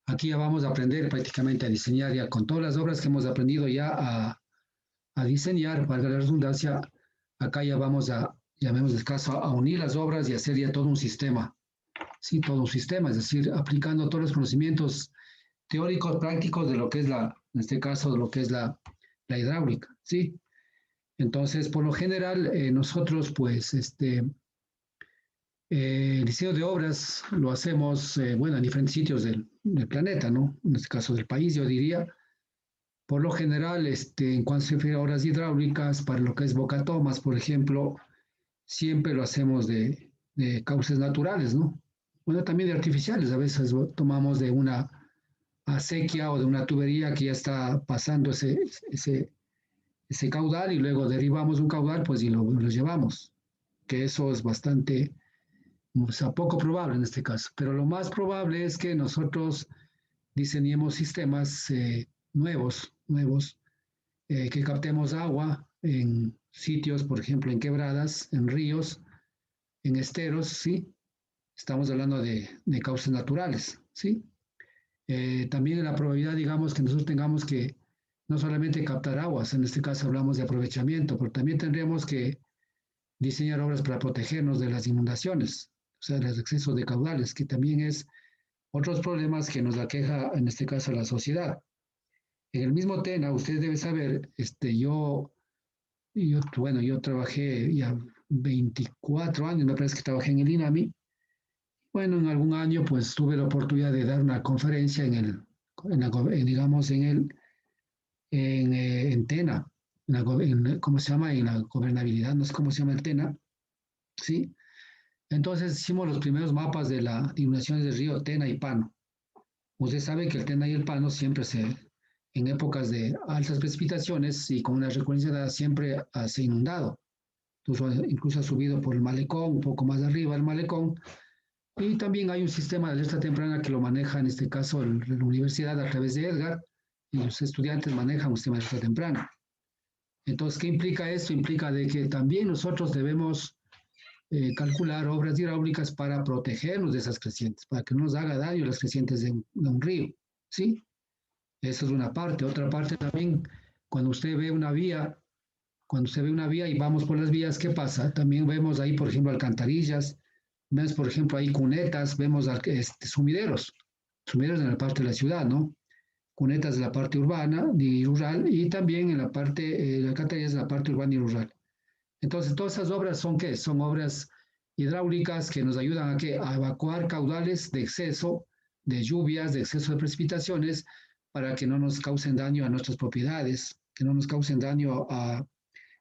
Aquí ya vamos a aprender prácticamente a diseñar ya con todas las obras que hemos aprendido ya a diseñar, valga la redundancia, acá ya vamos a, llamemos el caso, a unir las obras y hacer ya todo un sistema, sí, todo un sistema, es decir, aplicando todos los conocimientos teóricos, prácticos de lo que es en este caso, de lo que es la hidráulica, sí. Entonces, por lo general, nosotros, pues, el diseño de obras lo hacemos, bueno, en diferentes sitios del planeta, ¿no? En este caso del país, yo diría. Por lo general, en cuanto se refiere a obras hidráulicas, para lo que es bocatomas, por ejemplo, siempre lo hacemos de cauces naturales, ¿no? Bueno, también de artificiales. A veces tomamos de una acequia o de una tubería que ya está pasando ese caudal y luego derivamos un caudal, pues y lo llevamos. Que eso es bastante, o sea, poco probable en este caso. Pero lo más probable es que nosotros diseñemos sistemas nuevos, que captemos agua en sitios, por ejemplo, en quebradas, en ríos, en esteros, ¿sí? Estamos hablando de cauces naturales, ¿sí? También la probabilidad, digamos, que nosotros tengamos que no solamente captar aguas, en este caso hablamos de aprovechamiento, pero también tendríamos que diseñar obras para protegernos de las inundaciones, o sea, de los excesos de caudales, que también es otros problemas que nos aqueja, en este caso, a la sociedad. En el mismo tema, usted debe saber, bueno, yo trabajé ya 24 años, me parece que trabajé en el INAMI. Bueno, en algún año pues tuve la oportunidad de dar una conferencia digamos, en TENA, ¿cómo se llama? En la gobernabilidad, no sé cómo se llama el TENA, ¿sí? Entonces hicimos los primeros mapas de las inundaciones del río Tena y Pano. Usted sabe que el Tena y el Pano en épocas de altas precipitaciones y con una recurrencia de siempre se ha inundado. Incluso ha subido por el malecón, un poco más arriba del malecón. Y también hay un sistema de alerta temprana que lo maneja, en este caso, la universidad a través de Edgar, y los estudiantes manejan un sistema de alerta temprana. Entonces, ¿qué implica esto? Implica de que también nosotros debemos calcular obras hidráulicas para protegernos de esas crecientes, para que no nos haga daño las crecientes de un río, ¿sí? Esa es una parte. Otra parte también, cuando usted ve una vía, cuando usted ve una vía y vamos por las vías, ¿qué pasa? También vemos ahí, por ejemplo, alcantarillas, vemos, por ejemplo, ahí cunetas, vemos sumideros en la parte de la ciudad, ¿no? Cunetas de la parte urbana y rural, y también en la parte, alcantarillas de la parte urbana y rural. Entonces, todas esas obras son ¿qué? Son obras hidráulicas que nos ayudan a, ¿qué? A evacuar caudales de exceso de lluvias, de exceso de precipitaciones, para que no nos causen daño a nuestras propiedades, que no nos causen daño a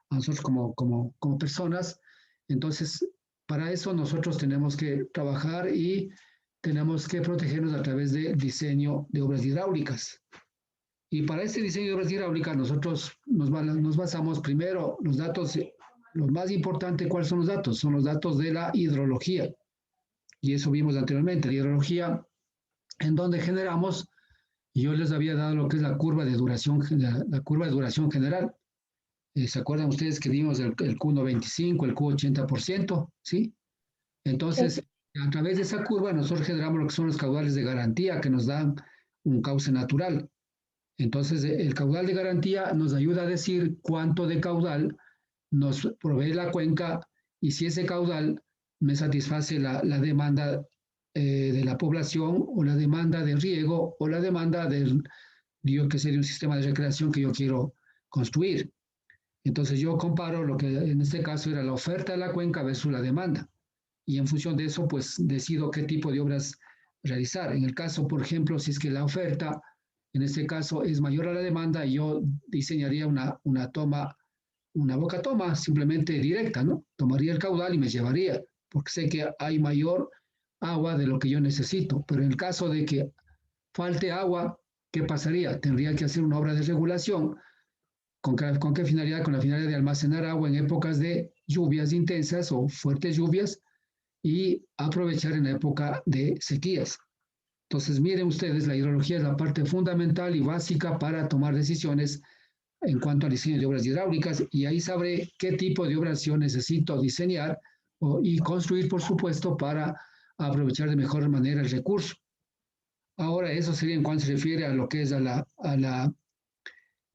nosotros como personas. Entonces, para eso nosotros tenemos que trabajar y tenemos que protegernos a través del diseño de obras hidráulicas. Y para este diseño de obras hidráulicas nosotros nos basamos primero los datos, lo más importante, ¿cuáles son los datos? Son los datos de la hidrología. Y eso vimos anteriormente, la hidrología en donde generamos, yo les había dado lo que es la curva de duración, la curva de duración general. ¿Se acuerdan ustedes que vimos el Q95, el Q80%? ¿Sí? Entonces, a través de esa curva nosotros generamos lo que son los caudales de garantía que nos dan un cauce natural. Entonces, el caudal de garantía nos ayuda a decir cuánto de caudal nos provee la cuenca y si ese caudal me satisface la demanda de la población o la demanda de riego o la demanda que sería un sistema de recreación que yo quiero construir. Entonces yo comparo lo que en este caso era la oferta de la cuenca versus la demanda. Y en función de eso, pues decido qué tipo de obras realizar. En el caso, por ejemplo, si es que la oferta, en este caso, es mayor a la demanda, yo diseñaría una boca toma simplemente directa, ¿no? Tomaría el caudal y me llevaría, porque sé que hay mayor agua de lo que yo necesito. Pero en el caso de que falte agua, ¿qué pasaría? Tendría que hacer una obra de regulación. ¿Con qué finalidad? Con la finalidad de almacenar agua en épocas de lluvias intensas o fuertes lluvias y aprovechar en la época de sequías. Entonces, miren ustedes, la hidrología es la parte fundamental y básica para tomar decisiones en cuanto al diseño de obras hidráulicas y ahí sabré qué tipo de obras yo necesito diseñar y construir, por supuesto, para aprovechar de mejor manera el recurso. Ahora, eso sería en cuanto se refiere a lo que es a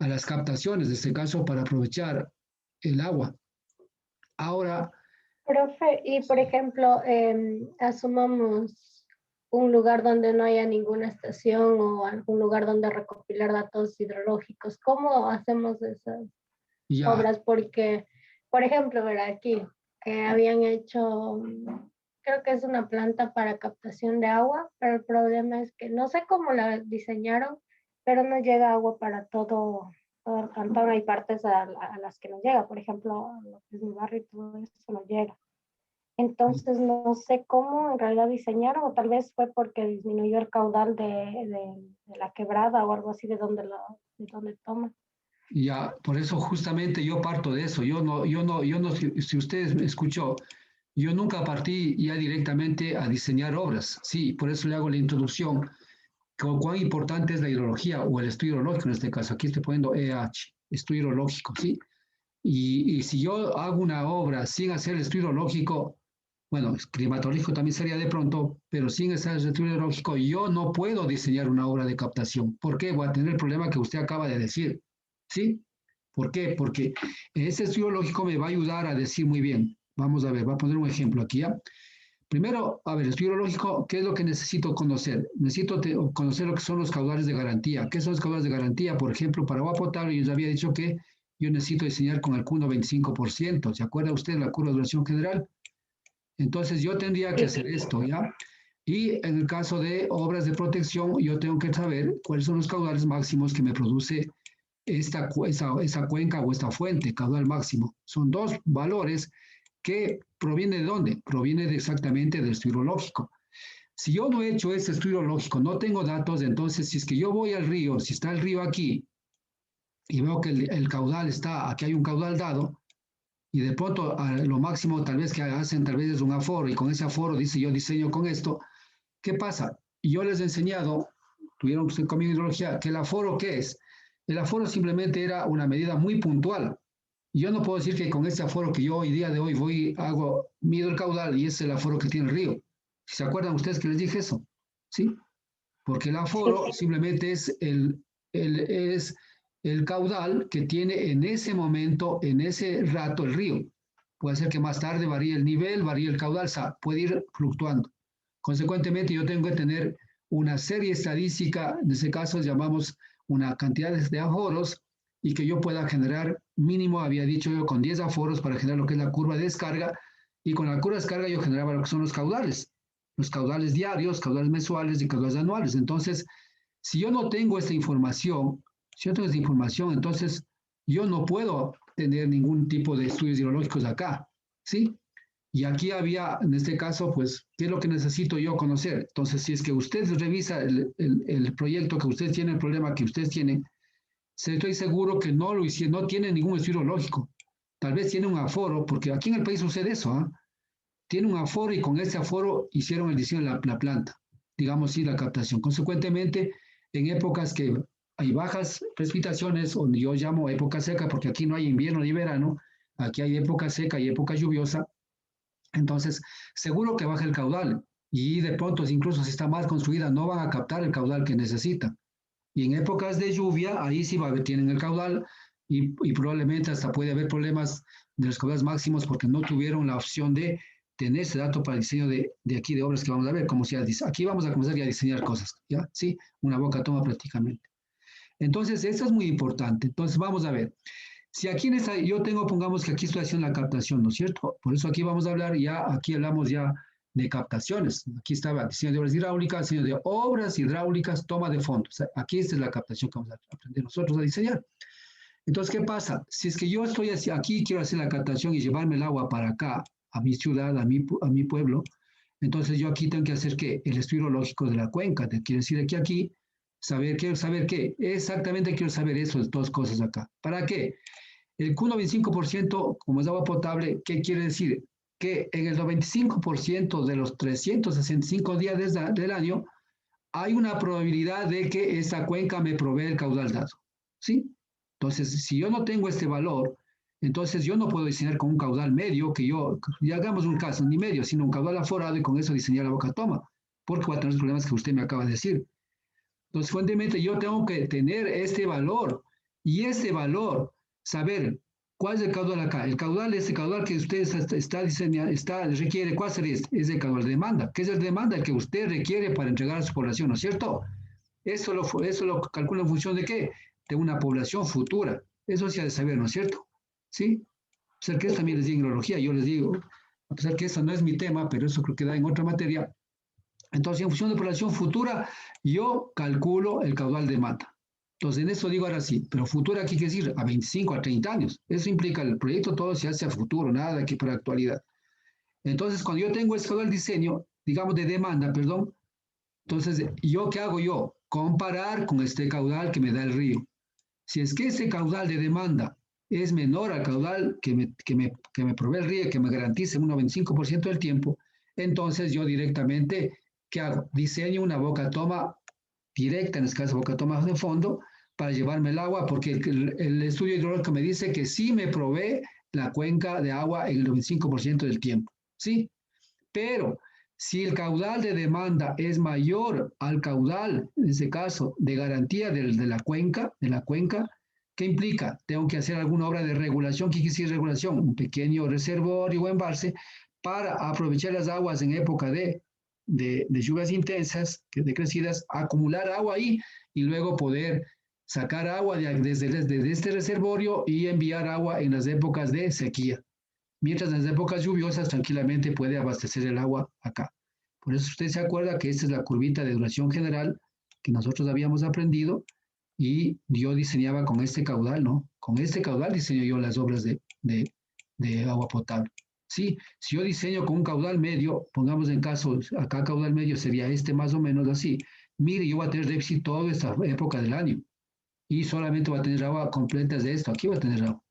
las captaciones, en este caso, para aprovechar el agua. Ahora, Profe, y por ejemplo, asumamos un lugar donde no haya ninguna estación o algún lugar donde recopilar datos hidrológicos. ¿Cómo hacemos esas ya, obras? Porque, por ejemplo, ver aquí, habían hecho, creo que es una planta para captación de agua, pero el problema es que no sé cómo la diseñaron, pero no llega agua para todo el cantón. Hay partes a las que no llega, por ejemplo, lo que es mi barrio y todo eso no llega. Entonces no sé cómo en realidad diseñaron, o tal vez fue porque disminuyó el caudal de la quebrada o algo así de donde toma. ya, por eso justamente yo parto de eso. Yo no, si ustedes me escuchó, yo nunca partí ya directamente a diseñar obras. Sí, por eso le hago la introducción. Cuán importante es la hidrología o el estudio hidrológico en este caso. Aquí estoy poniendo EH, estudio hidrológico, ¿sí? Y si yo hago una obra sin hacer el estudio hidrológico, bueno, climatológico también sería de pronto, pero sin hacer el estudio hidrológico, yo no puedo diseñar una obra de captación. ¿Por qué? Voy a tener el problema que usted acaba de decir, ¿sí? ¿Por qué? Porque ese estudio hidrológico me va a ayudar a decir muy bien. Vamos a ver, voy a poner un ejemplo aquí, ¿ya? Primero, a ver, el estudio hidrológico, ¿qué es lo que necesito conocer? Necesito conocer lo que son los caudales de garantía. ¿Qué son los caudales de garantía? Por ejemplo, para agua potable, yo ya había dicho que yo necesito diseñar con el Q1 25%. ¿Se acuerda usted de la curva de duración general? Entonces, yo tendría que Sí, hacer esto, ¿ya? Y en el caso de obras de protección, yo tengo que saber cuáles son los caudales máximos que me produce esa cuenca o esta fuente, caudal máximo. Son dos valores que proviene de dónde? Proviene de exactamente del estudio hidrológico. Si yo no he hecho ese estudio hidrológico, no tengo datos, entonces si es que yo voy al río, si está el río aquí y veo que el caudal está, aquí hay un caudal dado, y de pronto a lo máximo tal vez que hacen tal vez es un aforo, y con ese aforo dice yo diseño con esto, ¿qué pasa? Yo les he enseñado, tuvieron conmigo hidrología, que el aforo, ¿qué es? El aforo simplemente era una medida muy puntual. Yo no puedo decir que con este aforo que yo hoy día de hoy mido el caudal y es el aforo que tiene el río. ¿Si se acuerdan ustedes que les dije eso? ¿Sí? Porque el sí, aforo sí. simplemente es el caudal que tiene en ese momento, en ese rato el río. Puede ser que más tarde varíe el nivel, varíe el caudal, o sea, puede ir fluctuando. Consecuentemente, yo tengo que tener una serie estadística, en ese caso llamamos una cantidad de aforos, y que yo pueda generar mínimo, había dicho yo, con 10 aforos para generar lo que es la curva de descarga, y con la curva de descarga yo generaba lo que son los caudales diarios, caudales mensuales y caudales anuales. Entonces, si yo no tengo esta información, si yo tengo esta información, entonces yo no puedo tener ningún tipo de estudios hidrológicos acá, ¿sí? Y aquí había, en este caso, pues, ¿qué es lo que necesito yo conocer? Entonces, si es que usted revisa el proyecto que ustedes tienen, el problema que ustedes tienen, estoy seguro que no lo hicieron, no tiene ningún estudio lógico. Tal vez tiene un aforo, porque aquí en el país sucede eso, ¿ah? Tiene un aforo y con ese aforo hicieron el diseño de la planta, digamos, sí, la captación. Consecuentemente, en épocas que hay bajas precipitaciones, o yo llamo época seca, porque aquí no hay invierno ni verano, aquí hay época seca y época lluviosa, entonces seguro que baja el caudal y de pronto, incluso si está mal construida, no van a captar el caudal que necesita. Y en épocas de lluvia, ahí sí tienen el caudal y probablemente hasta puede haber problemas de los caudales máximos porque no tuvieron la opción de tener ese dato para el diseño de aquí de obras que vamos a ver, como si aquí vamos a comenzar ya a diseñar cosas, ¿ya? Sí, una boca toma prácticamente. Entonces, eso es muy importante. Entonces, vamos a ver. Si aquí en esta, yo tengo, pongamos que aquí estoy haciendo la captación, ¿no es cierto? Por eso aquí vamos a hablar ya, aquí hablamos ya de captaciones. Aquí estaba diseño de obras hidráulicas, diseño de obras hidráulicas, toma de fondo. O sea, aquí esta es la captación que vamos a aprender nosotros a diseñar. Entonces, ¿qué pasa? Si es que yo estoy aquí, quiero hacer la captación y llevarme el agua para acá, a mi ciudad, a mi pueblo, entonces yo aquí tengo que hacer ¿qué? El estudio hidrológico de la cuenca. Quiere decir que aquí, quiero saber qué, exactamente quiero saber eso, dos cosas acá. ¿Para qué? El Q95%, como es agua potable, ¿qué quiere decir? Que en el 95% de los 365 días del año hay una probabilidad de que esta cuenca me provee el caudal dado. ¿Sí? Entonces, si yo no tengo este valor, entonces yo no puedo diseñar con un caudal medio, ya hagamos un caso, ni medio, sino un caudal aforado y con eso diseñar la boca toma, porque va a tener los problemas que usted me acaba de decir. Entonces, fuertemente yo tengo que tener este valor y este valor, saber cuál es el caudal acá. El caudal, este caudal que usted está diseñando, requiere, ¿cuál sería este? Es el caudal de demanda. ¿Qué es el de demanda que usted requiere para entregar a su población, ¿no es cierto? Eso lo calcula en función de qué? De una población futura. Eso se ha de saber, ¿no es cierto? ¿Sí? A pesar que esto también les digo en neurología, yo les digo, a pesar que esto no es mi tema, pero eso creo que da en otra materia. Entonces, en función de población futura, yo calculo el caudal de demanda. Entonces, en eso digo ahora sí, pero futura aquí quiere decir a 25, a 30 años. Eso implica el proyecto todo se hace a futuro, nada aquí para actualidad. Entonces, cuando yo tengo ese caudal diseño, digamos de demanda, perdón, entonces, ¿yo qué hago yo? Comparar con este caudal que me da el río. Si es que ese caudal de demanda es menor al caudal que me provee el río, que me garantice un 95% del tiempo, entonces yo directamente, ¿qué hago? Diseño una boca toma directa, en este caso boca toma de fondo, para llevarme el agua, porque el estudio hidrológico me dice que sí me provee la cuenca de agua el 95% del tiempo, ¿sí? Pero si el caudal de demanda es mayor al caudal, en este caso, de garantía de la cuenca, ¿qué implica? Tengo que hacer alguna obra de regulación. ¿Qué quiere decir regulación? Un pequeño reservorio o embalse para aprovechar las aguas en época de lluvias intensas, decrecidas, acumular agua ahí y luego poder sacar agua desde este reservorio y enviar agua en las épocas de sequía. Mientras en las épocas lluviosas tranquilamente puede abastecer el agua acá. Por eso usted se acuerda que esta es la curvita de duración general que nosotros habíamos aprendido y yo diseñaba con este caudal, ¿no? Con este caudal diseño yo las obras de agua potable. Sí, si yo diseño con un caudal medio, pongamos en caso, acá caudal medio sería este más o menos así. Mire, yo voy a tener déficit toda esta época del año y solamente voy a tener agua completa de esto. Aquí voy a tener agua.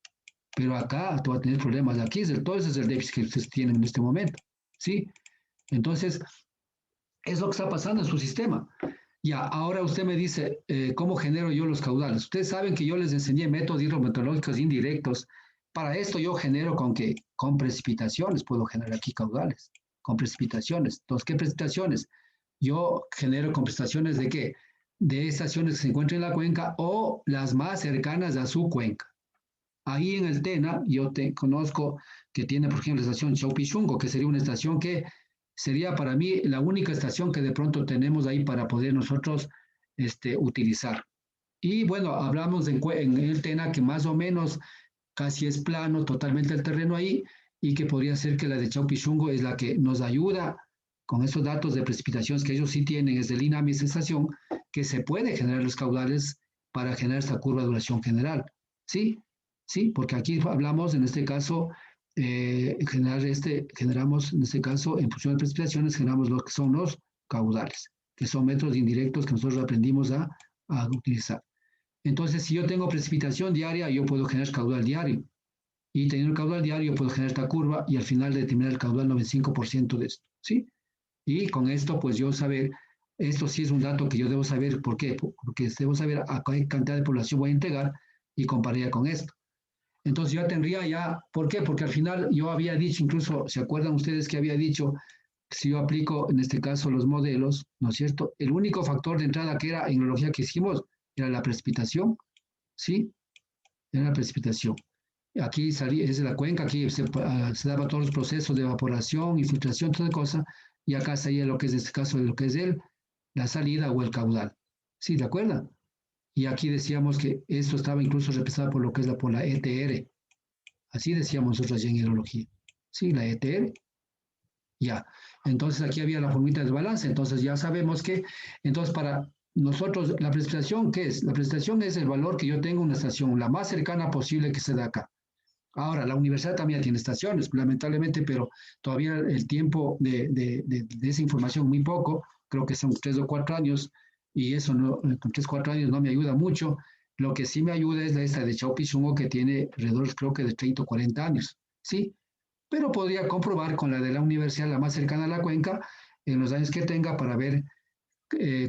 Pero acá tú vas a tener problemas. Aquí todo ese es el déficit que ustedes tienen en este momento. ¿Sí? Entonces, es lo que está pasando en su sistema. Ya, ahora usted me dice, ¿cómo genero yo los caudales? Ustedes saben que yo les enseñé métodos hidrometeorológicos indirectos. Para esto yo genero con qué? Con precipitaciones puedo generar aquí caudales. Con precipitaciones. Entonces, ¿qué precipitaciones? Yo genero con precipitaciones de qué? De estaciones que se encuentran en la cuenca o las más cercanas a su cuenca. Ahí en el Tena, yo conozco que tiene, por ejemplo, la estación Chaupichungo, que sería una estación que sería para mí la única estación que de pronto tenemos ahí para poder nosotros utilizar. Y bueno, hablamos en el Tena que más o menos casi es plano totalmente el terreno ahí y que podría ser que la de Chaupichungo es la que nos ayuda con esos datos de precipitaciones que ellos sí tienen, es del INAMI esa estación, que se puede generar los caudales para generar esta curva de duración general. ¿Sí? Sí, porque aquí hablamos, en este caso, generamos, en este caso, en función de precipitaciones, generamos lo que son los caudales, que son métodos indirectos que nosotros aprendimos a utilizar. Entonces, si yo tengo precipitación diaria, yo puedo generar caudal diario. Y teniendo el caudal diario, yo puedo generar esta curva y al final determinar el caudal 95% de esto. ¿Sí? Y con esto, pues yo saber, esto sí es un dato que yo debo saber. ¿Por qué? Porque debo saber a qué cantidad de población voy a integrar y compararía con esto. Entonces yo tendría ya, ¿por qué? Porque al final yo había dicho, incluso, ¿se acuerdan ustedes que había dicho, si yo aplico en este caso los modelos, ¿no es cierto? El único factor de entrada que era en neurología que hicimos era la precipitación, ¿sí? Era la precipitación. Aquí salía, es la cuenca, aquí se daba todos los procesos de evaporación, infiltración, toda cosa, y acá salía lo que es en este caso, lo que es la salida o el caudal. ¿Sí? ¿De acuerdo? Y aquí decíamos que esto estaba incluso representado por lo que es por la ETR. Así decíamos nosotros ya en hidrología. Sí, la ETR. Ya. Entonces aquí había la formita de balance. Entonces ya sabemos que, entonces para nosotros, la precipitación, ¿qué es? La precipitación es el valor que yo tengo en una estación, la más cercana posible que se da acá. Ahora, la universidad también tiene estaciones, lamentablemente, pero todavía el tiempo de esa información muy poco, creo que son 3 o 4 años, y eso no, con 3 o 4 años no me ayuda mucho. Lo que sí me ayuda es esta de Chaupichungo, que tiene alrededor, creo que de 30 o 40 años, ¿sí? Pero podría comprobar con la de la universidad, la más cercana a la cuenca, en los años que tenga para ver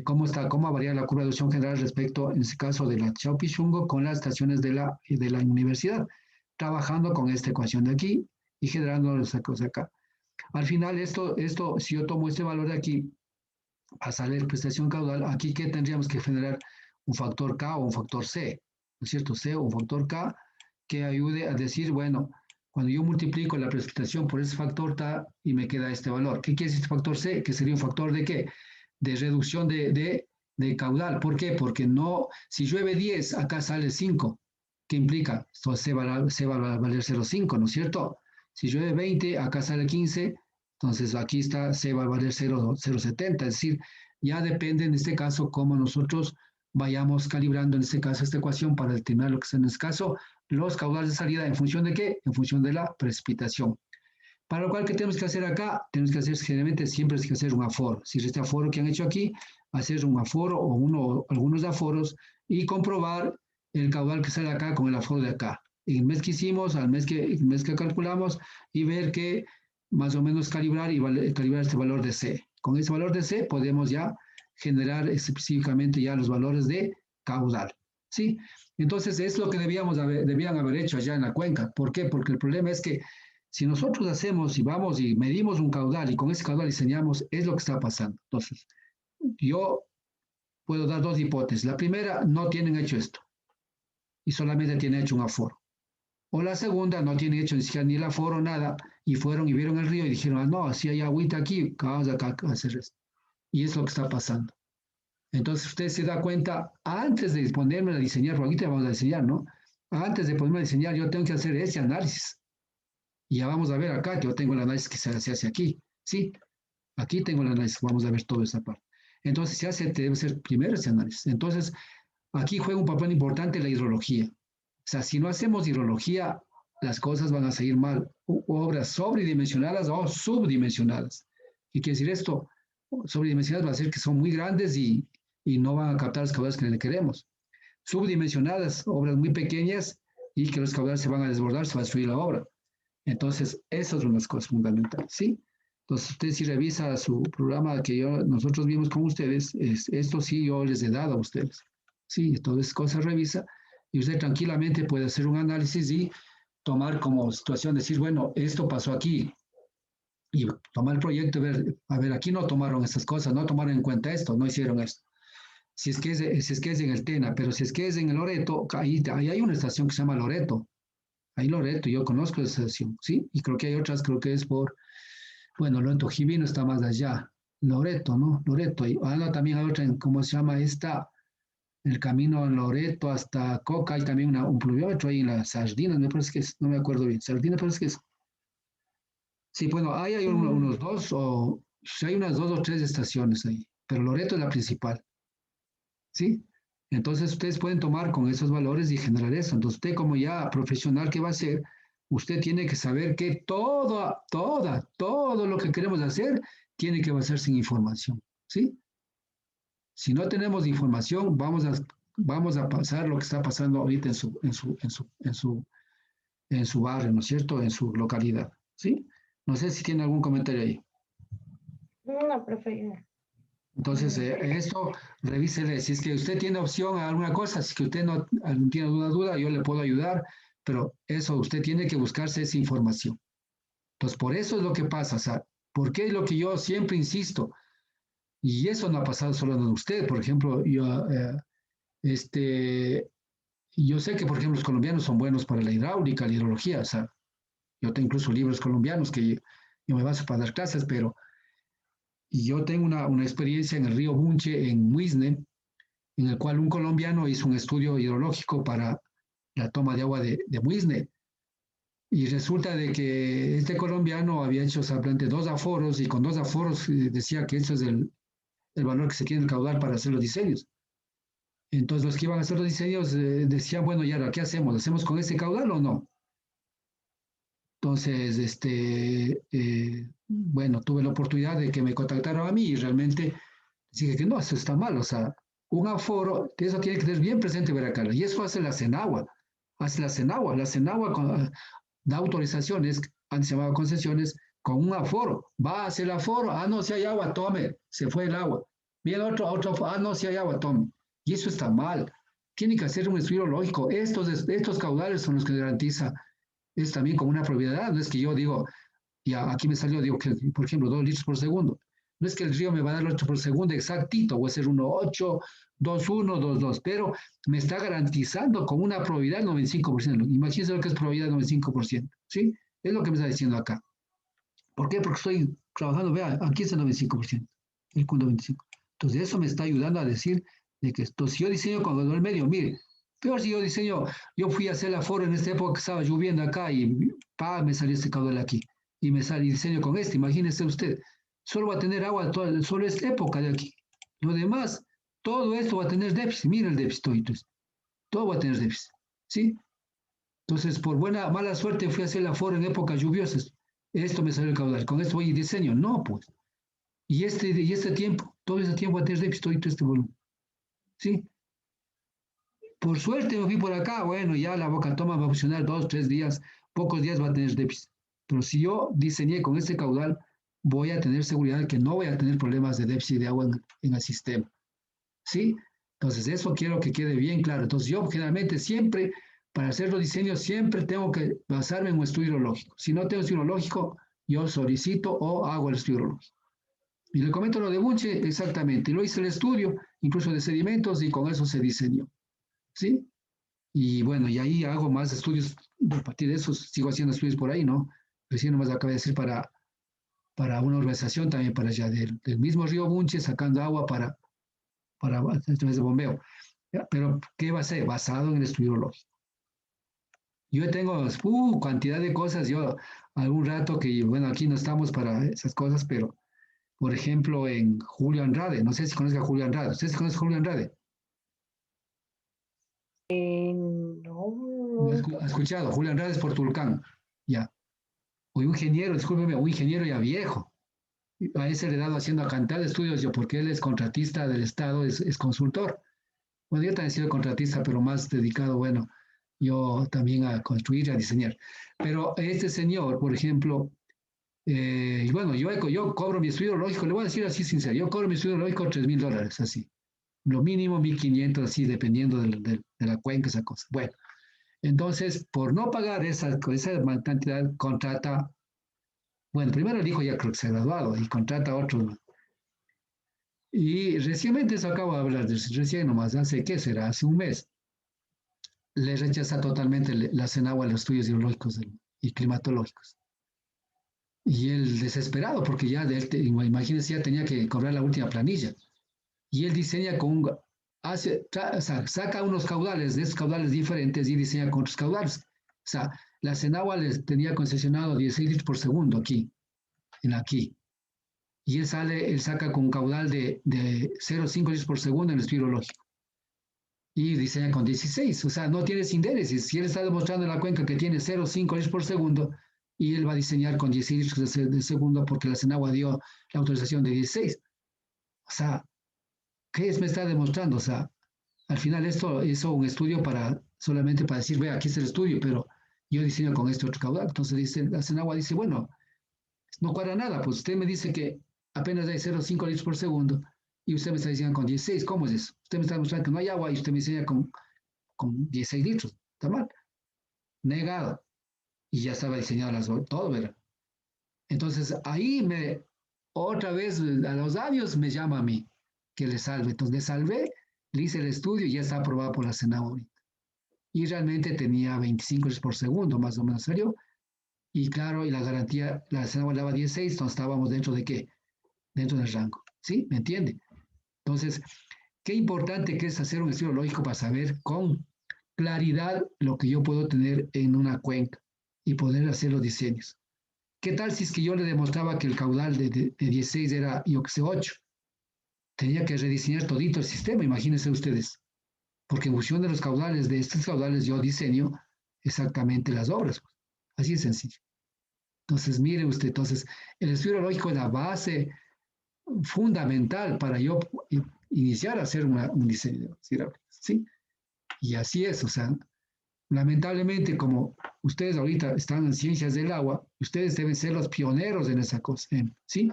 cómo varía la curva de erosión general respecto, en este caso, de la Chaupichungo con las estaciones de la universidad, trabajando con esta ecuación de aquí y generando esa cosa acá. Al final, si yo tomo este valor de aquí a salir prestación caudal, aquí ¿qué tendríamos que generar? Un factor K o un factor C, ¿no es cierto? C o un factor K que ayude a decir, bueno, cuando yo multiplico la precipitación por ese factor K y me queda este valor. ¿Qué quiere decir este factor C? Que sería un factor de ¿qué? De reducción de caudal. ¿Por qué? Porque no, si llueve 10, acá sale 5. ¿Qué implica? Entonces C va a valer 0,5, ¿no es cierto? Si llueve 20, acá sale 15, entonces aquí está, C va a valer 0,70. Es decir, ya depende en este caso cómo nosotros vayamos calibrando en este caso esta ecuación para determinar lo que es en este caso los caudales de salida en función de qué? En función de la precipitación. Para lo cual, ¿qué tenemos que hacer acá? Tenemos que hacer generalmente siempre es que hacer un aforo. Si este aforo que han hecho aquí, hacer un aforo o algunos aforos y comprobar el caudal que sale acá con el aforo de acá. En el mes que hicimos, el mes que calculamos y ver que más o menos calibrar calibrar este valor de C. Con ese valor de C podemos ya generar específicamente ya los valores de caudal. ¿Sí? Entonces es lo que debían haber hecho allá en la cuenca. ¿Por qué? Porque el problema es que si nosotros hacemos y vamos y medimos un caudal y con ese caudal diseñamos, es lo que está pasando. Entonces, yo puedo dar dos hipótesis. La primera, no tienen hecho esto y solamente tienen hecho un aforo. O la segunda, no tienen hecho ni siquiera ni el aforo, nada, y fueron y vieron el río y dijeron, no, si hay agüita aquí, vamos acá a hacer esto. Y es lo que está pasando. Entonces usted se da cuenta, antes de ponerme a diseñar, porque ahorita vamos a diseñar, ¿no? Antes de ponerme a diseñar, yo tengo que hacer ese análisis. Y ya vamos a ver acá, que yo tengo el análisis que se hace aquí, ¿sí? Aquí tengo el análisis, vamos a ver toda esa parte. Entonces, se hace, debe ser primero ese análisis. Entonces, aquí juega un papel importante la hidrología. O sea, si no hacemos hidrología, las cosas van a seguir mal. Obras sobredimensionadas o subdimensionadas. ¿Qué quiere decir esto? Sobredimensionadas va a ser que son muy grandes y no van a captar los caudales que queremos. Subdimensionadas, obras muy pequeñas y que los caudales se van a desbordar, se va a destruir la obra. Entonces, esas son las cosas fundamentales, ¿sí? Entonces, usted si revisa su programa que nosotros vimos con ustedes, esto sí yo les he dado a ustedes, ¿sí? Todas esas cosas revisa y usted tranquilamente puede hacer un análisis y tomar como situación, decir, bueno, esto pasó aquí y tomar el proyecto y ver, a ver, aquí no tomaron estas cosas, no tomaron en cuenta esto, no hicieron esto. Si es que es en el Tena, pero si es que es en el Loreto, ahí hay una estación que se llama Loreto. Ahí Loreto, yo conozco esa estación, ¿sí? Y creo que hay otras, creo que es bueno, Loreto Jivino está más allá. Loreto, ¿no? Loreto. Y también hay otra, ¿cómo se llama esta? El camino en Loreto hasta Coca, hay también un pluviómetro ahí en las Sardinas, me parece que es, no me acuerdo bien. Sardinas parece que es. Sí, bueno, ahí hay unos dos, o sí, hay unas 2 o 3 estaciones ahí, pero Loreto es la principal, ¿sí? Entonces ustedes pueden tomar con esos valores y generar eso. Entonces usted como ya profesional que va a ser, usted tiene que saber que todo lo que queremos hacer tiene que basarse en información, ¿sí? Si no tenemos información, vamos a pasar lo que está pasando ahorita en su barrio, ¿no es cierto? En su localidad, ¿sí? No sé si tiene algún comentario ahí. No, profe. Entonces, esto, revísele. Si es que usted tiene opción a alguna cosa, si es que usted no tiene alguna duda, yo le puedo ayudar, pero eso, usted tiene que buscarse esa información. Entonces, por eso es lo que pasa, o sea, porque es lo que yo siempre insisto, y eso no ha pasado solo en usted, por ejemplo, yo sé que, por ejemplo, los colombianos son buenos para la hidráulica, la hidrología, o sea, yo tengo incluso libros colombianos que yo me baso para dar clases, pero yo tengo una experiencia en el río Bunche, en Muisne, en el cual un colombiano hizo un estudio hidrológico para la toma de agua de Muisne. Y resulta de que este colombiano había hecho simplemente 2 aforos y con 2 aforos decía que eso es el valor que se quiere caudal para hacer los diseños. Entonces los que iban a hacer los diseños decían, bueno, ¿y ahora qué hacemos? ¿Hacemos con ese caudal o no? Entonces, bueno, tuve la oportunidad de que me contactaron a mí y realmente dije que no, eso está mal, o sea, un aforo, eso tiene que tener bien presente Veracruz, y eso hace la CENAGUA, la CENAGUA da autorizaciones, antes se llamaba concesiones, con un aforo, va a hacer el aforo, no, si hay agua, tome, se fue el agua, viene otro, no, si hay agua, tome, y eso está mal, tiene que hacer un estudio lógico, estos caudales son los que garantiza, es también como una propiedad, no es que yo digo, ya aquí me salió, digo que, por ejemplo, 2 litros por segundo, No es que el río me va a dar el 8 por segundo exactito, voy a ser 1,8, 2,1, 2,2, pero me está garantizando con una probabilidad del 95%. Imagínense lo que es probabilidad del 95%, ¿sí? Es lo que me está diciendo acá. ¿Por qué? Porque estoy trabajando, vea, aquí es el 95%, el punto 25. Entonces, eso me está ayudando a decir de que esto, si yo diseño con el medio, mire, peor si yo diseño, yo fui a hacer la foro en esta época que estaba lloviendo acá y me salió este caudal aquí. Y me sale y diseño con este, imagínese usted, solo va a tener agua solo esta época de aquí. Lo demás, todo esto va a tener déficit. Mira el déficit, todo va a tener déficit, ¿sí? Entonces, por mala suerte fui a hacer la foro en épocas lluviosas. Esto me salió el caudal. Con esto voy y diseño. No, pues. Y este tiempo, todo ese tiempo va a tener déficit, todo este volumen. ¿Sí? Por suerte me fui por acá. Bueno, ya la boca toma va a funcionar 2, 3 días. Pocos días va a tener déficit. Pero si yo diseñé con este caudal, voy a tener seguridad de que no voy a tener problemas de déficit de agua en el sistema. ¿Sí? Entonces, eso quiero que quede bien claro. Entonces, yo generalmente siempre, para hacer los diseños, siempre tengo que basarme en un estudio hidrológico. Si no tengo estudio hidrológico, yo solicito o hago el estudio hidrológico. Y le comento lo de Bunche, exactamente. Lo hice el estudio, incluso de sedimentos, y con eso se diseñó. ¿Sí? Y bueno, y ahí hago más estudios, a partir de eso sigo haciendo estudios por ahí, ¿no? Recién nomás acabé de decir para una organización también, para allá del mismo río Bunche, sacando agua para a través de bombeo. Pero, ¿qué va a ser? Basado en el estudio lógico. Yo tengo cantidad de cosas, yo algún rato que, bueno, aquí no estamos para esas cosas, pero, por ejemplo, en Julio Andrade, no sé si conozca a Julio Andrade, ¿ustedes conocen a Julio Andrade? No. ¿Ha escuchado? Julio Andrade es por Tulcán, ya. O un ingeniero, discúlpeme, un ingeniero ya viejo. A ese le he dado haciendo cantidad de estudios yo, porque él es contratista del Estado, es consultor. Bueno, yo también he sido contratista, pero más dedicado, bueno, yo también a construir y a diseñar. Pero este señor, por ejemplo, y bueno, yo cobro mi estudio lógico, le voy a decir así sincero, yo cobro mi estudio lógico $3,000, así. Lo mínimo 1,500, así, dependiendo de la cuenca, esa cosa. Bueno, entonces, por no pagar esa cantidad, contrata, bueno, primero el hijo ya creo que se ha graduado y contrata a otro. Y recientemente eso acabo de hablar, recién nomás, hace, ¿qué será? Hace un mes le rechaza totalmente la CENAGUA a los estudios hidrológicos y climatológicos. Y él desesperado, porque ya, imagínense, ya tenía que cobrar la última planilla. Y él diseña saca unos caudales de esos caudales diferentes y diseña con otros caudales. O sea, la CENAGUA les tenía concesionado 16 litros por segundo aquí. Y él saca con un caudal de 0,5 litros por segundo en el estudio hidrológico. Y diseña con 16, o sea, no tiene sindéresis. Si él está demostrando en la cuenca que tiene 0,5 litros por segundo, y él va a diseñar con 16 litros de segundo porque la CENAGUA dio la autorización de 16. O sea, ¿qué me está demostrando? O sea, al final esto hizo un estudio solamente para decir, vea, aquí está el estudio, pero yo diseño con este otro caudal. Entonces la CENAGUA dice, bueno, no cuadra nada, pues usted me dice que apenas hay 0,5 litros por segundo y usted me está diciendo con 16, ¿cómo es eso? Usted me está demostrando que no hay agua y usted me diseña con 16 litros, está mal, negado. Y ya estaba diseñado todo, ¿verdad? Entonces ahí otra vez a los labios me llama a mí que le salve. Entonces le salvé, le hice el estudio y ya está aprobado por la CENAGUA ahorita. Y realmente tenía 25 litros por segundo, más o menos salió. Y claro, y la garantía, la CENAGUA le daba 16, entonces estábamos dentro de qué? Dentro del rango. ¿Sí? ¿Me entiende? Entonces, qué importante que es hacer un estudio lógico para saber con claridad lo que yo puedo tener en una cuenca y poder hacer los diseños. ¿Qué tal si es que yo le demostraba que el caudal de 16 era, yo que sé, 8? Tenía que rediseñar todito el sistema, imagínense ustedes, porque en función de los caudales, de estos caudales, yo diseño exactamente las obras. Así es sencillo. Entonces, mire usted, entonces, el estudio lógico es la base fundamental para yo iniciar a hacer un diseño hidráulico, ¿sí? Y así es, o sea, lamentablemente como ustedes ahorita están en ciencias del agua, ustedes deben ser los pioneros en esa cosa, ¿sí?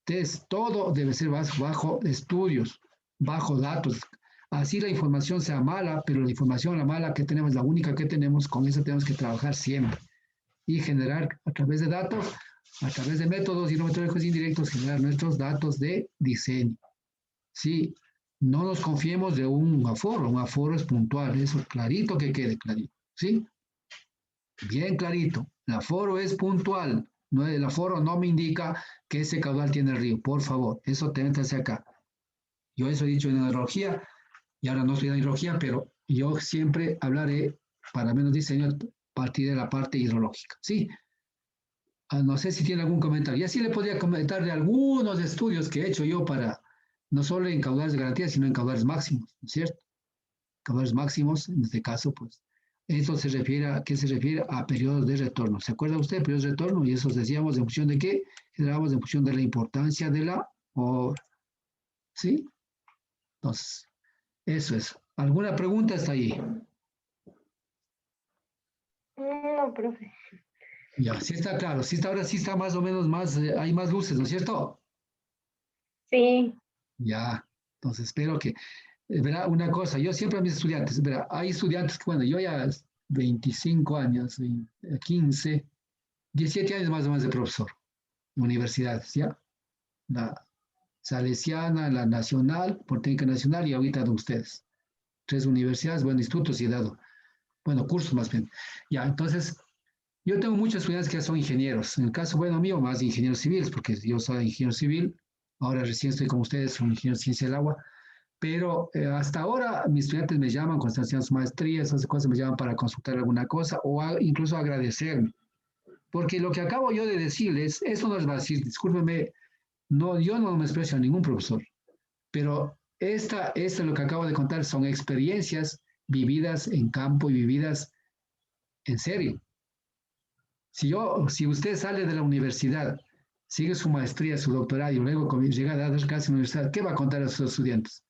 Entonces, todo debe ser bajo estudios, bajo datos. Así la información sea mala, pero la información, la mala que tenemos, la única que tenemos, con esa tenemos que trabajar siempre y generar a través de datos a través de métodos hidrometrónicos indirectos, generar nuestros datos de diseño. Sí, no nos confiemos de un aforo es puntual, eso clarito que quede clarito, ¿sí? Bien clarito, el aforo es puntual, no, el aforo no me indica que ese caudal tiene el río, por favor, eso ténganse acá. Yo eso he dicho en hidrología, y ahora no estoy en hidrología, pero yo siempre hablaré, para menos diseño, a partir de la parte hidrológica, ¿sí? No sé si tiene algún comentario. Y así le podría comentar de algunos estudios que he hecho yo para, no solo en caudales de garantía, sino en caudales máximos, ¿no es cierto? Caudales máximos, en este caso, pues, esto se refiere a, ¿qué se refiere? A periodos de retorno. ¿Se acuerda usted? Periodos de retorno, y eso decíamos en función de qué? Generamos en función de la importancia de la obra, ¿sí? Entonces, eso es. ¿Alguna pregunta hasta ahí? No, profe. Ya, sí está claro, sí está, ahora sí está más o menos más, hay más luces, ¿no es cierto? Sí. Ya, entonces espero que, verá una cosa, yo siempre a mis estudiantes, verá, hay estudiantes que, bueno, yo ya 25 años, 15, 17 años más o menos de profesor, en universidades, ¿ya? La Salesiana, la Nacional, Politécnica Nacional y ahorita de ustedes. 3 universidades, bueno, institutos y he dado, bueno, cursos más bien. Ya, entonces, yo tengo muchos estudiantes que son ingenieros. En el caso, bueno, mío, más ingenieros civiles, porque yo soy ingeniero civil. Ahora recién estoy con ustedes, soy ingeniero de ciencia del agua. Pero hasta ahora mis estudiantes me llaman cuando están haciendo su maestría, esas cosas me llaman para consultar alguna cosa o incluso agradecerme. Porque lo que acabo yo de decirles, eso no les va a decir, discúlpeme, no, yo no me expreso a ningún profesor. Pero esta lo que acabo de contar son experiencias vividas en campo y vividas en serio. Si usted sale de la universidad, sigue su maestría, su doctorado y luego llega a dar clases en la universidad, ¿qué va a contar a sus estudiantes?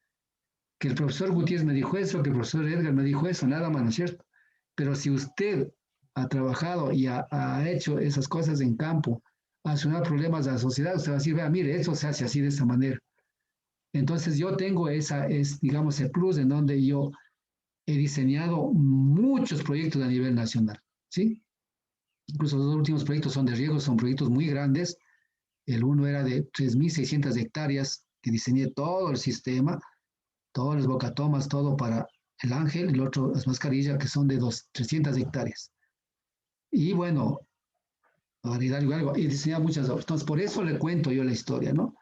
Que el profesor Gutiérrez me dijo eso, que el profesor Edgar me dijo eso, nada más, ¿no es cierto? Pero si usted ha trabajado y ha hecho esas cosas en campo, ha solucionado problemas a la sociedad, usted va a decir, vea, mire, esto se hace así de esta manera. Entonces yo tengo digamos, el plus en donde yo he diseñado muchos proyectos a nivel nacional, ¿sí? Incluso los dos últimos proyectos son de riego, son proyectos muy grandes. El uno era de 3.600 hectáreas, que diseñé todo el sistema, todas las bocatomas, todo para el Ángel, el otro, las mascarillas, que son de 300 hectáreas. Y bueno, algo, y diseñé muchas obras. Entonces, por eso le cuento yo la historia, ¿no?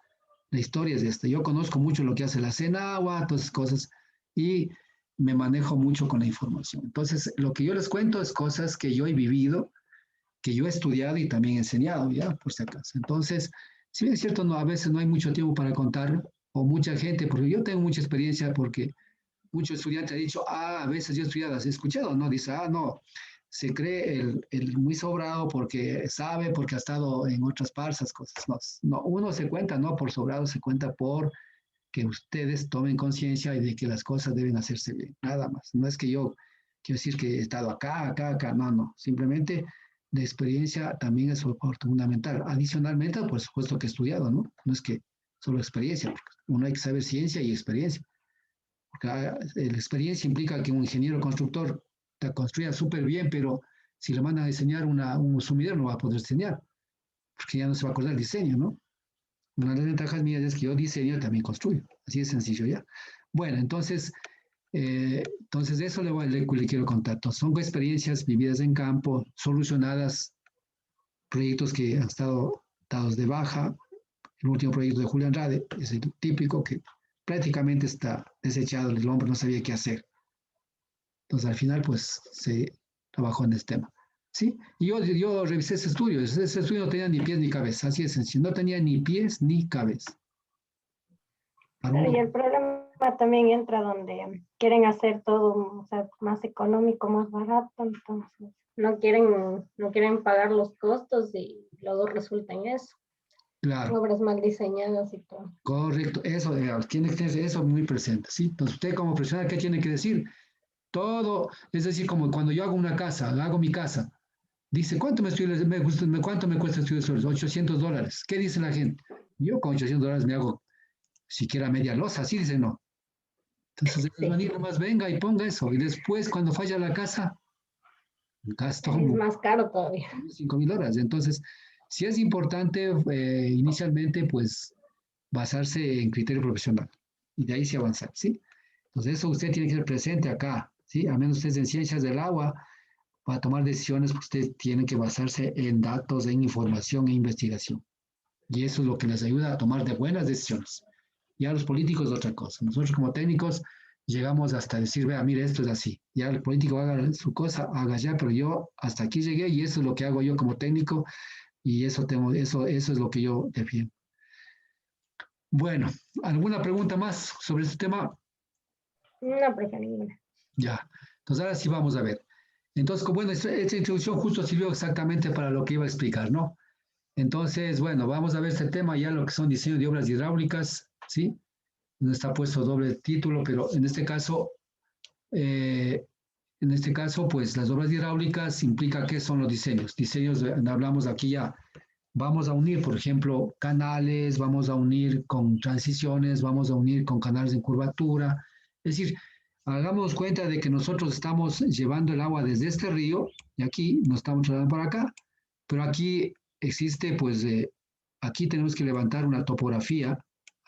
La historia es esta. Yo conozco mucho lo que hace la CENAGUA, todas esas cosas, y me manejo mucho con la información. Entonces, lo que yo les cuento es cosas que yo he vivido, que yo he estudiado y también he enseñado, ¿ya? Por si acaso. Entonces, si bien es cierto, no, a veces no hay mucho tiempo para contar, o mucha gente, porque yo tengo mucha experiencia, porque muchos estudiantes han dicho, a veces yo he estudiado, ¿has escuchado? No, dice, no, se cree el muy sobrado porque sabe, porque ha estado en otras partes, cosas. No, no, uno se cuenta, no por sobrado, se cuenta por que ustedes tomen conciencia de que las cosas deben hacerse bien, nada más. No es que yo quiero decir que he estado acá, no, no. Simplemente la experiencia también es fundamental. Adicionalmente, por supuesto que he estudiado, ¿no? No es que solo experiencia, porque uno hay que saber ciencia y experiencia. Porque la experiencia implica que un ingeniero constructor te construya súper bien, pero si le mandan a diseñar un sumidero no va a poder diseñar, porque ya no se va a acordar el diseño, ¿no? Una de las ventajas mías es que yo diseño y también construyo. Así de sencillo ya. Bueno, entonces eso le quiero contar. Entonces, son experiencias vividas en campo, solucionadas, proyectos que han estado dados de baja. El último proyecto de Julián Rade es el típico que prácticamente está desechado, el hombre no sabía qué hacer. Entonces, al final, pues, se trabajó en este tema. ¿Sí? Y yo revisé ese estudio no tenía ni pies ni cabeza, así de sencillo, no tenía ni pies ni cabeza. Y el problema también entra donde quieren hacer todo, o sea, más económico, más barato, entonces no quieren pagar los costos y luego resulta en eso. Claro, Obras mal diseñadas y todo. correcto, eso, tiene que tener eso muy presente, ¿sí? Entonces, usted como profesional, ¿qué tiene que decir? Todo, es decir, como cuando yo hago una casa, hago mi casa, dice, ¿cuánto me cuesta estudios suelos? $800. ¿Qué dice la gente? Yo con $800 me hago siquiera media losa, así dice, no. Entonces, el Sí, albañil más venga y ponga eso. Y después, cuando falla la casa, gasto es más caro todavía. $5.000. Entonces, Sí es importante inicialmente, pues, basarse en criterio profesional y de ahí sí avanzar, ¿sí? Entonces eso usted tiene que ser presente acá, ¿sí? A menos usted es en ciencias del agua, para tomar decisiones, pues usted tiene que basarse en datos, en información e investigación. Y eso es lo que les ayuda a tomar de buenas decisiones. Ya los políticos es otra cosa. Nosotros como técnicos llegamos hasta decir, vea, mire, esto es así. Ya el político haga su cosa, haga ya, pero yo hasta aquí llegué y eso es lo que hago yo como técnico y eso es lo que yo defiendo. Bueno, ¿alguna pregunta más sobre este tema? No, profe, ninguna. Ya. Entonces ahora sí vamos a ver. Entonces, bueno, esta introducción justo sirvió exactamente para lo que iba a explicar, ¿no? Entonces, bueno, vamos a ver este tema ya, lo que son diseño de obras hidráulicas, ¿sí? No está puesto doble título, pero eh, en este caso, pues las obras hidráulicas implica qué son los diseños. Diseños, hablamos aquí ya, vamos a unir, por ejemplo, canales, vamos a unir con transiciones, vamos a unir con canales de curvatura. Es decir, hagamos cuenta de que nosotros estamos llevando el agua desde este río y aquí nos estamos trasladando para acá, pero aquí existe, pues, aquí tenemos que levantar una topografía.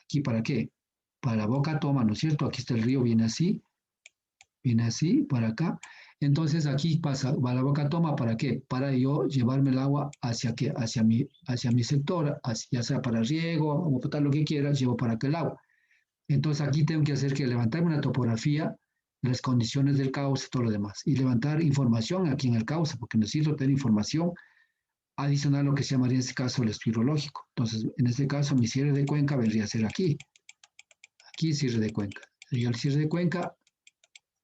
¿Aquí para qué? Para la boca toma, ¿no es cierto? Aquí está el río, viene así, para acá. Entonces aquí pasa, va la boca toma, ¿para qué? Para yo llevarme el agua hacia, qué, hacia mi sector, ya sea para riego o botar lo que quiera, llevo para aquel agua. Entonces aquí tengo que hacer que levantarme una topografía, las condiciones del cauce, todo lo demás, y levantar información aquí en el cauce, porque necesito tener información adicional a lo que se llamaría en este caso el espirológico. Entonces, en este caso, mi cierre de cuenca vendría a ser aquí. Aquí cierre de cuenca. Sería el cierre de cuenca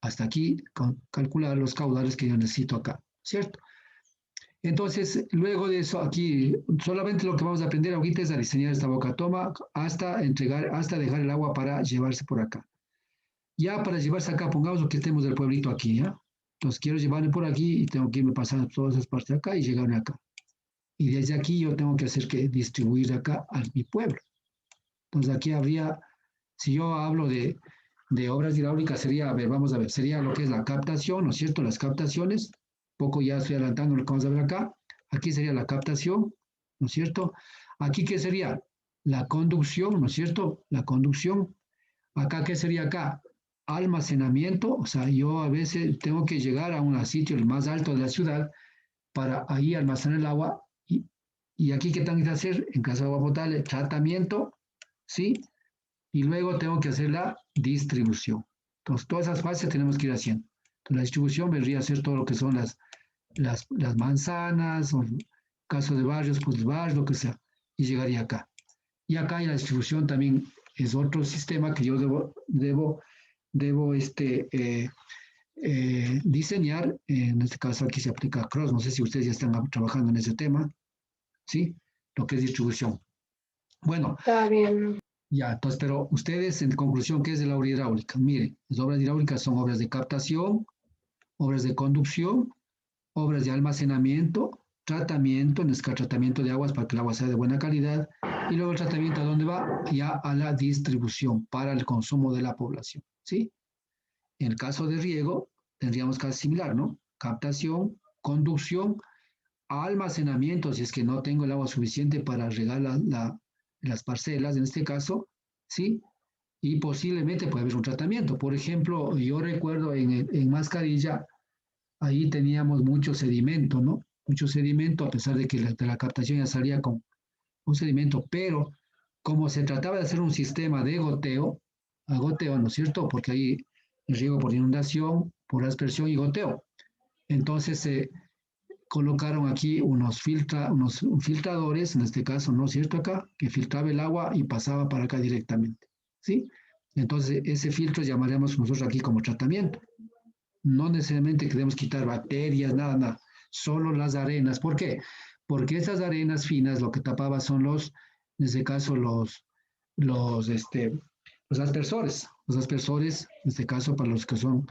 hasta aquí, calcular los caudales que yo necesito acá, ¿cierto? Entonces, luego de eso, aquí solamente lo que vamos a aprender ahorita es a diseñar esta boca toma hasta dejar el agua para llevarse por acá. Ya para llevarse acá, pongamos que estemos del pueblito aquí, ¿ya? Entonces quiero llevarme por aquí y tengo que irme pasando todas esas partes de acá y llegarme acá. Y desde aquí yo tengo que hacer que distribuir acá a mi pueblo. Entonces aquí habría, si yo hablo de obras hidráulicas, sería, a ver, vamos a ver, sería lo que es la captación, ¿no es cierto? Las captaciones, poco ya estoy adelantando lo que vamos a ver acá. Aquí sería la captación, ¿no es cierto? Aquí, ¿qué sería? La conducción, ¿no es cierto? La conducción. Acá, ¿qué sería acá? Almacenamiento, o sea, yo a veces tengo que llegar a un sitio el más alto de la ciudad para ahí almacenar el agua y aquí, ¿qué tengo que hacer? En caso de agua potable, tratamiento, ¿sí? Y luego tengo que hacer la distribución. Entonces, todas esas fases tenemos que ir haciendo. Entonces, la distribución vendría a ser todo lo que son las manzanas, o en caso de barrios, pues el barrio, lo que sea, y llegaría acá. Y acá en la distribución también es otro sistema que yo debo diseñar. En este caso aquí se aplica Cross. No sé si ustedes ya están trabajando en ese tema, ¿sí? Lo que es distribución. Bueno, Está bien. ya, entonces, pero ustedes, en conclusión, ¿qué es de la obra hidráulica? Miren, las obras hidráulicas son obras de captación, obras de conducción, obras de almacenamiento, tratamiento, en este caso tratamiento de aguas para que el agua sea de buena calidad, y luego el tratamiento a dónde va, ya a la distribución para el consumo de la población, ¿sí? En el caso de riego, tendríamos caso similar, ¿no? Captación, conducción, almacenamiento, si es que no tengo el agua suficiente para regar las parcelas, en este caso, ¿sí? Y posiblemente puede haber un tratamiento. Por ejemplo, yo recuerdo en Mascarilla, ahí teníamos mucho sedimento, ¿no? Mucho sedimento, a pesar de que de la captación ya salía con un sedimento, pero como se trataba de hacer un sistema de goteo, a goteo, ¿no es cierto? Porque ahí riego por inundación, por aspersión y goteo. Entonces se colocaron aquí unos filtradores, en este caso, ¿no es cierto? Acá, que filtraba el agua y pasaba para acá directamente, ¿sí? Entonces ese filtro llamaríamos nosotros aquí como tratamiento. No necesariamente queremos quitar bacterias, nada, nada, solo las arenas. ¿Por qué? Porque esas arenas finas lo que tapaba son en este caso, los, este, los aspersores. Los aspersores, en este caso, para los que son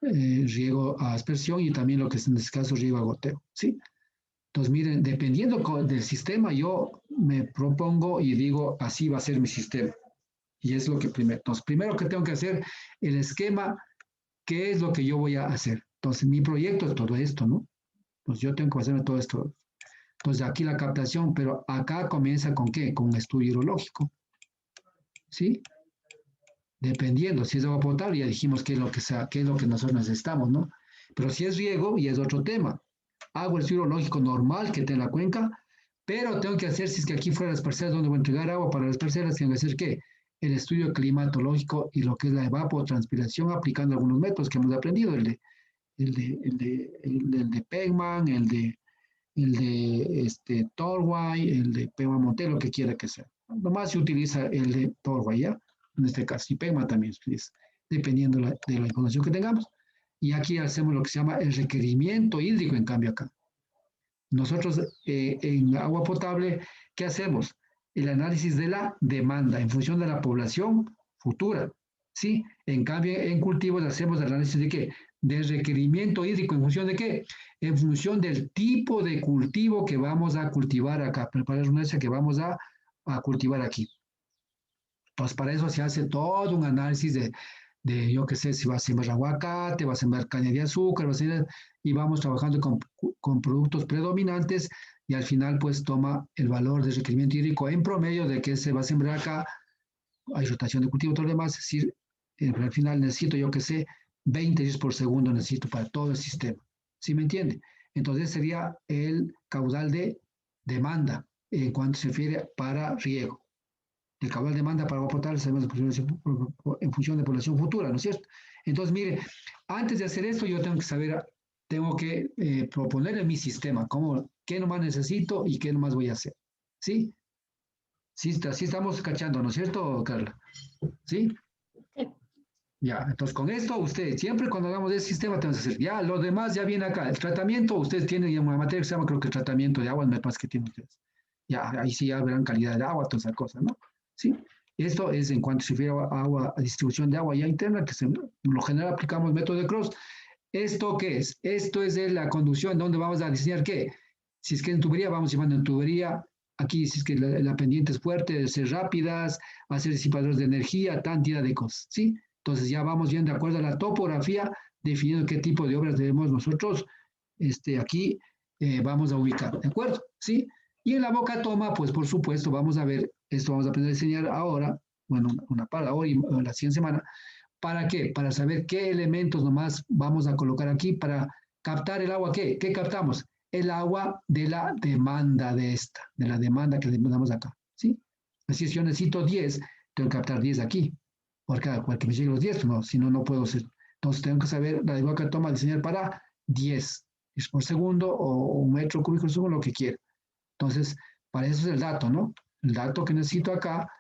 riego a aspersión y también lo que es en este caso riego a goteo, ¿sí? Entonces, miren, dependiendo del sistema, yo me propongo y digo, así va a ser mi sistema. Y es lo que primero. Entonces, primero que tengo que hacer el esquema, ¿qué es lo que yo voy a hacer? Entonces, mi proyecto es todo esto, ¿no? Pues yo tengo que hacerme todo esto. Entonces aquí la captación, pero acá comienza ¿con qué? Con un estudio hidrológico, ¿sí? Dependiendo, si es agua potable, ya dijimos qué es lo que, qué es lo que nosotros necesitamos, ¿no? Pero si es riego, ya es otro tema. Hago el estudio hidrológico normal que tenga la cuenca, pero tengo que hacer, si es que aquí fuera las parcelas donde voy a entregar agua para las parcelas, tengo que hacer ¿qué? El estudio climatológico y lo que es la evapotranspiración aplicando algunos métodos que hemos aprendido, el de Pegman, el de Torway, el de Pegman Monte, lo que quiera que sea. Nomás se utiliza el de Torway, ¿ya? En este caso, y Pegman también se utiliza, dependiendo de la información que tengamos. Y aquí hacemos lo que se llama el requerimiento hídrico, en cambio acá. Nosotros en agua potable, ¿qué hacemos? El análisis de la demanda en función de la población futura, ¿sí? En cambio, en cultivos hacemos el análisis de qué? Del requerimiento hídrico, ¿en función de qué? En función del tipo de cultivo que vamos a cultivar acá, preparar una hecha que vamos a cultivar aquí. Entonces, para eso se hace todo un análisis yo qué sé, si va a sembrar aguacate, va a sembrar caña de azúcar, y vamos trabajando con productos predominantes y al final pues toma el valor del requerimiento hídrico en promedio de que se va a sembrar acá, hay rotación de cultivo y todo lo demás, es decir, al final necesito, yo qué sé, 20 litros por segundo necesito para todo el sistema. ¿Sí me entiende? Entonces sería el caudal de demanda en cuanto se refiere para riego. El caudal de demanda para agua potable sabemos en función de población futura, ¿no es cierto? Entonces, mire, antes de hacer esto yo tengo que saber, tengo que proponer en mi sistema qué nomás necesito y qué nomás voy a hacer. ¿Sí? Sí, sí estamos cachando, ¿no es cierto, Carla? ¿Sí? Sí. Ya, entonces con esto usted, siempre cuando hagamos el sistema tenemos que hacer, ya, lo demás ya viene acá. El tratamiento, ustedes tienen ya una materia que se llama, creo que tratamiento de agua, no es más que tienen ustedes. Ya, ahí sí ya verán calidad de agua, toda esa cosa, ¿no? ¿Sí? Esto es en cuanto se refiere a agua, a distribución de agua ya interna, que lo general aplicamos método de Cross. ¿Esto qué es? Esto es de la conducción, donde vamos a diseñar qué. Si es que en tubería, vamos llevando en tubería, aquí si es que la pendiente es fuerte, de ser rápidas, hacer disipadores de energía, cantidad de cosas, ¿sí? Entonces ya vamos bien de acuerdo a la topografía, definiendo qué tipo de obras debemos nosotros aquí vamos a ubicar, ¿de acuerdo? ¿Sí? Y en la boca toma, pues por supuesto, vamos a ver, esto vamos a aprender a diseñar ahora, bueno, una para hoy, la siguiente semana. ¿Para qué? Para saber qué elementos nomás vamos a colocar aquí para captar el agua. ¿Qué? ¿Qué captamos? El agua de la demanda de la demanda que demandamos acá, ¿sí? Así es, yo necesito 10, tengo que captar 10 aquí, porque me lleguen los 10, no, si no, no puedo ser. Entonces tengo que saber la de boca toma diseñar para 10 por segundo o un metro cúbico por segundo, lo que quiera. Entonces, para eso es el dato, ¿no? El dato que necesito acá,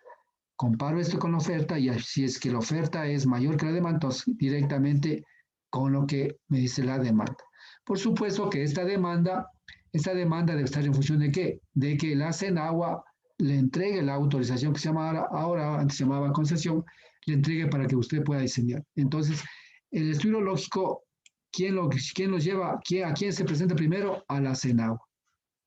comparo esto con la oferta y si es que la oferta es mayor que la demanda, entonces directamente con lo que me dice la demanda. Por supuesto que esta demanda debe estar en función de qué? De que la Senagua le entregue la autorización que se llama ahora antes se llamaba concesión, le entregue para que usted pueda diseñar. Entonces, el estudio lógico, ¿quién lo lleva? ¿A quién se presenta primero? A la Senagua.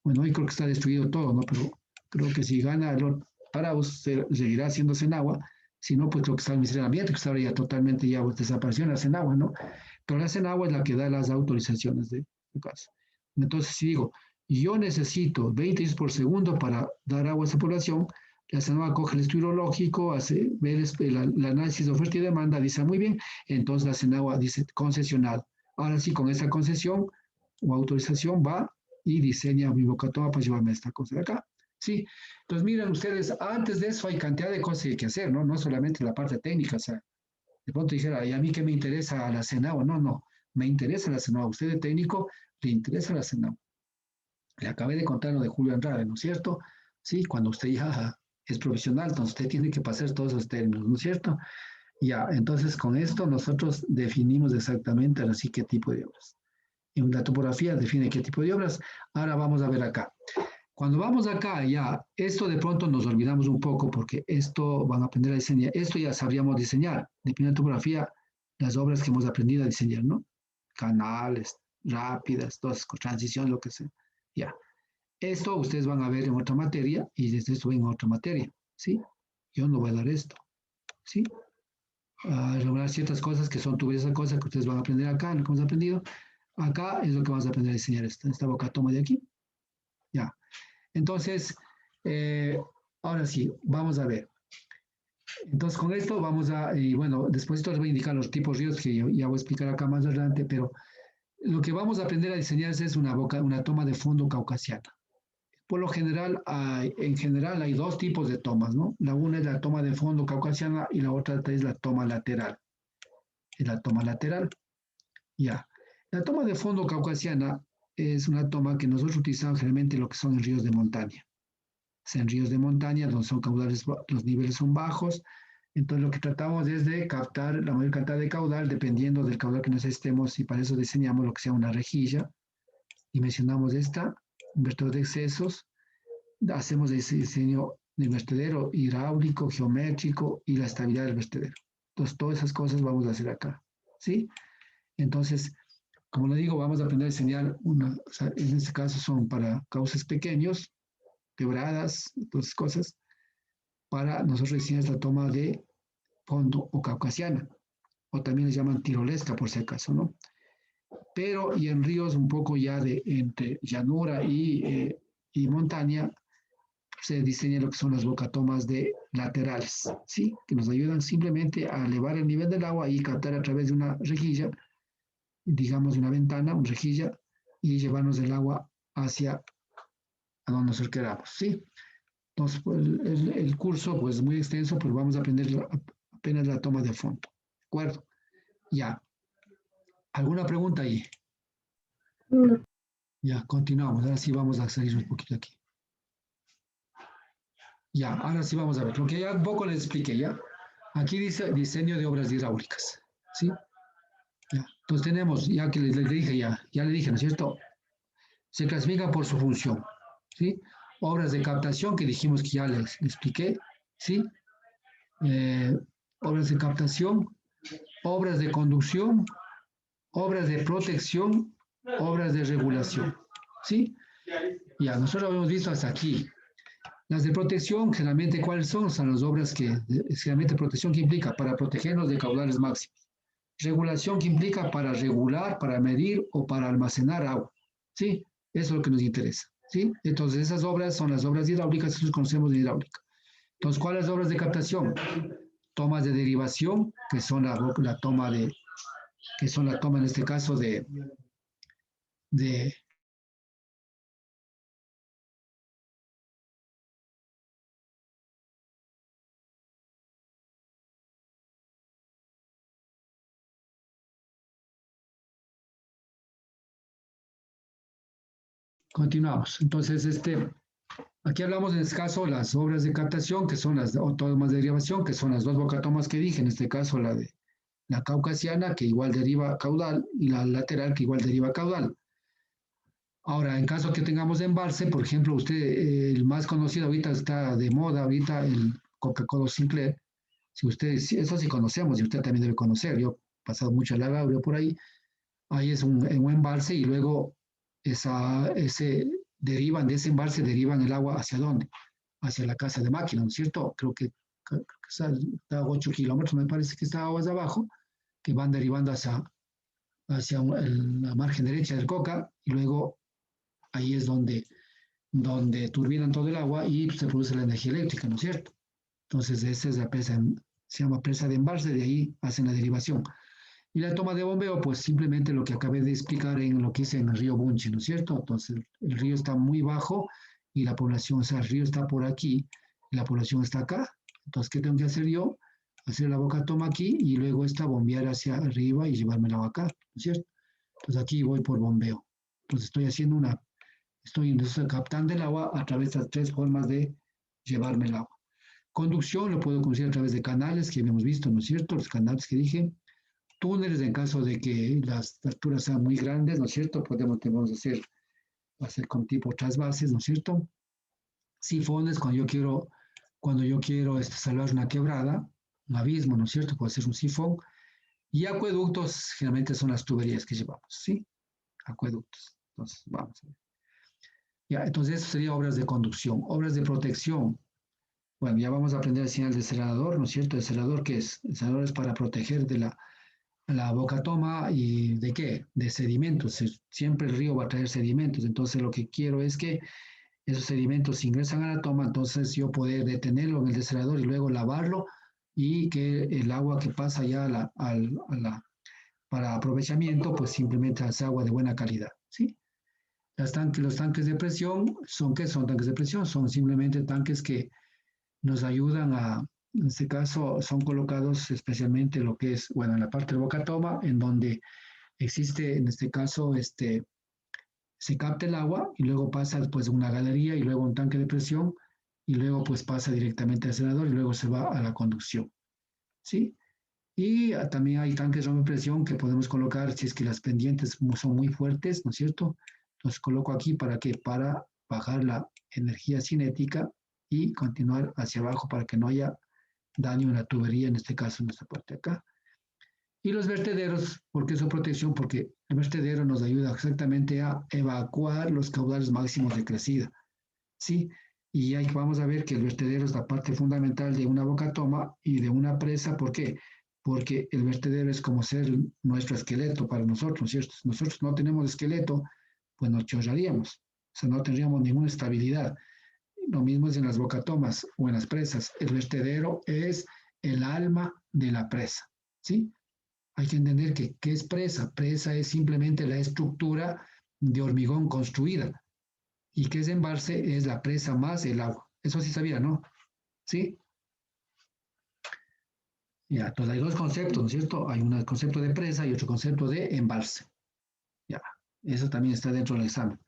Bueno, hoy creo que está destruido todo, ¿no? Pero creo que si gana el Paraus, seguirá siendo Senagua. Si no, pues creo que está el Ministerio del Ambiente, que está ahora ya totalmente ya desapareció la Senagua, ¿no? Pero la Senagua es la que da las autorizaciones de caso. Entonces, si digo, yo necesito 20 litros por segundo para dar agua a esa población, la Senagua coge el estudio lógico, ve el análisis de oferta y demanda, dice muy bien, entonces la Senagua dice concesionado. Ahora sí, con esa concesión o autorización va y diseña mi bocatoma para llevarme esta cosa de acá. Sí, entonces miren ustedes, antes de eso hay cantidad de cosas que hay que hacer, ¿no? No solamente la parte técnica, o sea, de pronto dijera, ¿y a mí qué me interesa la Senagua? No, no, me interesa la Senagua. Usted de técnico le interesa la Senagua. Le acabé de contar lo de Julio Andrade, ¿no es cierto? Sí, cuando usted ya es profesional, entonces usted tiene que pasar todos esos términos, ¿no es cierto? Ya, entonces con esto nosotros definimos exactamente así qué tipo de obras. En la topografía define qué tipo de obras. Ahora vamos a ver acá. Cuando vamos acá, ya, esto de pronto nos olvidamos un poco porque esto van a aprender a diseñar. Esto ya sabríamos diseñar. Depende de la topografía, las obras que hemos aprendido a diseñar, ¿no? Canales, rápidas, todas, con transición, lo que sea. Ya. Esto ustedes van a ver en otra materia y desde esto ven en otra materia, ¿sí? Yo no voy a dar esto, ¿sí? Regular ciertas cosas que son tuberías, cosas que ustedes van a aprender acá, lo que hemos aprendido. Acá es lo que vamos a aprender a diseñar esta boca toma de aquí. Ya. Entonces, ahora sí, vamos a ver. Entonces, con esto vamos a, y bueno, después les voy a indicar los tipos de ríos que yo ya voy a explicar acá más adelante, pero lo que vamos a aprender a diseñar es una toma de fondo caucasiana. Por lo general, en general hay dos tipos de tomas, ¿no? La una es la toma de fondo caucasiana y la otra es la toma lateral. Es la toma lateral, ya. La toma de fondo caucasiana es una toma que nosotros utilizamos generalmente en lo que son en ríos de montaña. O sea, en ríos de montaña, donde son caudales, los niveles son bajos. Entonces, lo que tratamos es de captar la mayor cantidad de caudal dependiendo del caudal que necesitemos y para eso diseñamos lo que sea una rejilla. Dimensionamos esta, un vertedero de excesos, hacemos ese diseño del vertedero hidráulico, geométrico y la estabilidad del vertedero. Entonces, todas esas cosas vamos a hacer acá, ¿sí? Entonces, como le digo, vamos a aprender a diseñar o sea, en este caso son para cauces pequeños, quebradas, todas esas cosas, para nosotros diseñar esta toma de fondo o caucasiana, o también les llaman tirolesca por si acaso, ¿no? Pero y en ríos un poco ya de entre llanura y montaña, se diseña lo que son las bocatomas de laterales, ¿sí? Que nos ayudan simplemente a elevar el nivel del agua y captar a través de una rejilla, digamos una ventana, una rejilla, y llevarnos el agua hacia a donde nosotros queramos, ¿sí? Entonces, pues, el curso, pues muy extenso, pues vamos a aprender apenas la toma de fondo, ¿de acuerdo? Ya. ¿Alguna pregunta ahí? No. Ya, continuamos. Ahora sí vamos a salir un poquito aquí. Ya, ahora sí vamos a ver. Lo que ya un poco les expliqué, ¿ya? Aquí dice diseño de obras hidráulicas, ¿sí? Ya. Entonces tenemos, ya que les dije, ya le dije, ¿no es cierto? Se clasifican por su función, ¿sí? Obras de captación, que dijimos que ya les expliqué, ¿sí? Obras de captación, obras de conducción, obras de protección, obras de regulación, ¿sí? Ya, nosotros lo hemos visto hasta aquí. Las de protección, generalmente, ¿cuáles son? Son las obras que, generalmente, protección que implica para protegernos de caudales máximos. Regulación que implica para regular, para medir o para almacenar agua, ¿sí? Eso es lo que nos interesa, ¿sí? Entonces, esas obras son las obras hidráulicas que nosotros conocemos de hidráulica. Entonces, ¿cuáles obras de captación? Tomas de derivación, que son la toma de, que son la toma en este caso de continuamos. Entonces, aquí hablamos en este caso las obras de captación, que son las tomas de derivación, que son las dos bocatomas que dije, en este caso la de la caucasiana, que igual deriva caudal, y la lateral, que igual deriva caudal. Ahora, en caso que tengamos embalse, por ejemplo, usted, el más conocido ahorita está de moda, ahorita el Coca-Cola Sinclair, si usted, eso sí conocemos, y usted también debe conocer, yo he pasado mucho la Gabriel por ahí es un embalse y luego de ese embalse derivan el agua ¿hacia dónde? Hacia la casa de máquina, ¿no es cierto? Creo que está a 8 kilómetros, me parece que está aguas abajo, que van derivando hacia la margen derecha del Coca y luego ahí es donde turbinan todo el agua y se produce la energía eléctrica, ¿no es cierto? Entonces, esa es la presa, se llama presa de embalse, de ahí hacen la derivación. Y la toma de bombeo, pues simplemente lo que acabé de explicar en lo que hice en el río Bunche, ¿no es cierto? Entonces, el río está muy bajo y la población, o sea, el río está por aquí y la población está acá. Entonces, ¿qué tengo que hacer yo? Hacer la boca toma aquí y luego esta bombear hacia arriba y llevarme el agua acá, ¿no es cierto? Entonces, aquí voy por bombeo. Entonces, estoy captando el agua a través de estas tres formas de llevarme el agua. Conducción lo puedo conseguir a través de canales que habíamos visto, ¿no es cierto? Los canales que dije. Túneles en caso de que las alturas sean muy grandes, ¿no es cierto? Podemos hacer con tipo trasvases, ¿no es cierto? Sifones cuando yo quiero salvar una quebrada, un abismo, ¿no es cierto? Puede ser un sifón. Y acueductos generalmente son las tuberías que llevamos, ¿sí? Acueductos. Entonces, vamos a ver. Ya, entonces, eso sería obras de conducción. Obras de protección. Bueno, ya vamos a aprender el señal de cerrador, ¿no es cierto? ¿El cerrador qué es? El cerrador es para proteger de la boca toma y ¿de qué? De sedimentos. Siempre el río va a traer sedimentos. Entonces lo que quiero es que esos sedimentos ingresan a la toma, entonces yo poder detenerlo en el desalador y luego lavarlo y que el agua que pasa ya para aprovechamiento, pues simplemente hace agua de buena calidad, ¿sí? Los tanques de presión, ¿son qué? Son tanques de presión, son simplemente tanques que nos ayudan en este caso, son colocados especialmente lo que es, bueno, en la parte de boca toma, en donde existe, en este caso, se capta el agua y luego pasa después una galería y luego un tanque de presión y luego pues pasa directamente al acelerador y luego se va a la conducción, ¿sí? Y también hay tanques de presión que podemos colocar si es que las pendientes son muy fuertes, ¿no es cierto? Los coloco aquí para que para bajar la energía cinética y continuar hacia abajo para que no haya daño en la tubería, en este caso en esta parte de acá. Y los vertederos, ¿por qué su protección? Porque el vertedero nos ayuda exactamente a evacuar los caudales máximos de crecida, ¿sí? Y ahí vamos a ver que el vertedero es la parte fundamental de una boca toma y de una presa. ¿Por qué? Porque el vertedero es como ser nuestro esqueleto para nosotros, ¿cierto? Si nosotros no tenemos esqueleto, pues nos chorraríamos, o sea, no tendríamos ninguna estabilidad. Lo mismo es en las bocatomas o en las presas. El vertedero es el alma de la presa, ¿sí? Hay que entender que ¿qué es presa? Presa es simplemente la estructura de hormigón construida. ¿Y qué es embalse? Es la presa más el agua. Eso sí sabía, ¿no? ¿Sí? Ya, entonces hay dos conceptos, ¿no es cierto? Hay un concepto de presa y otro concepto de embalse. Ya, eso también está dentro del examen.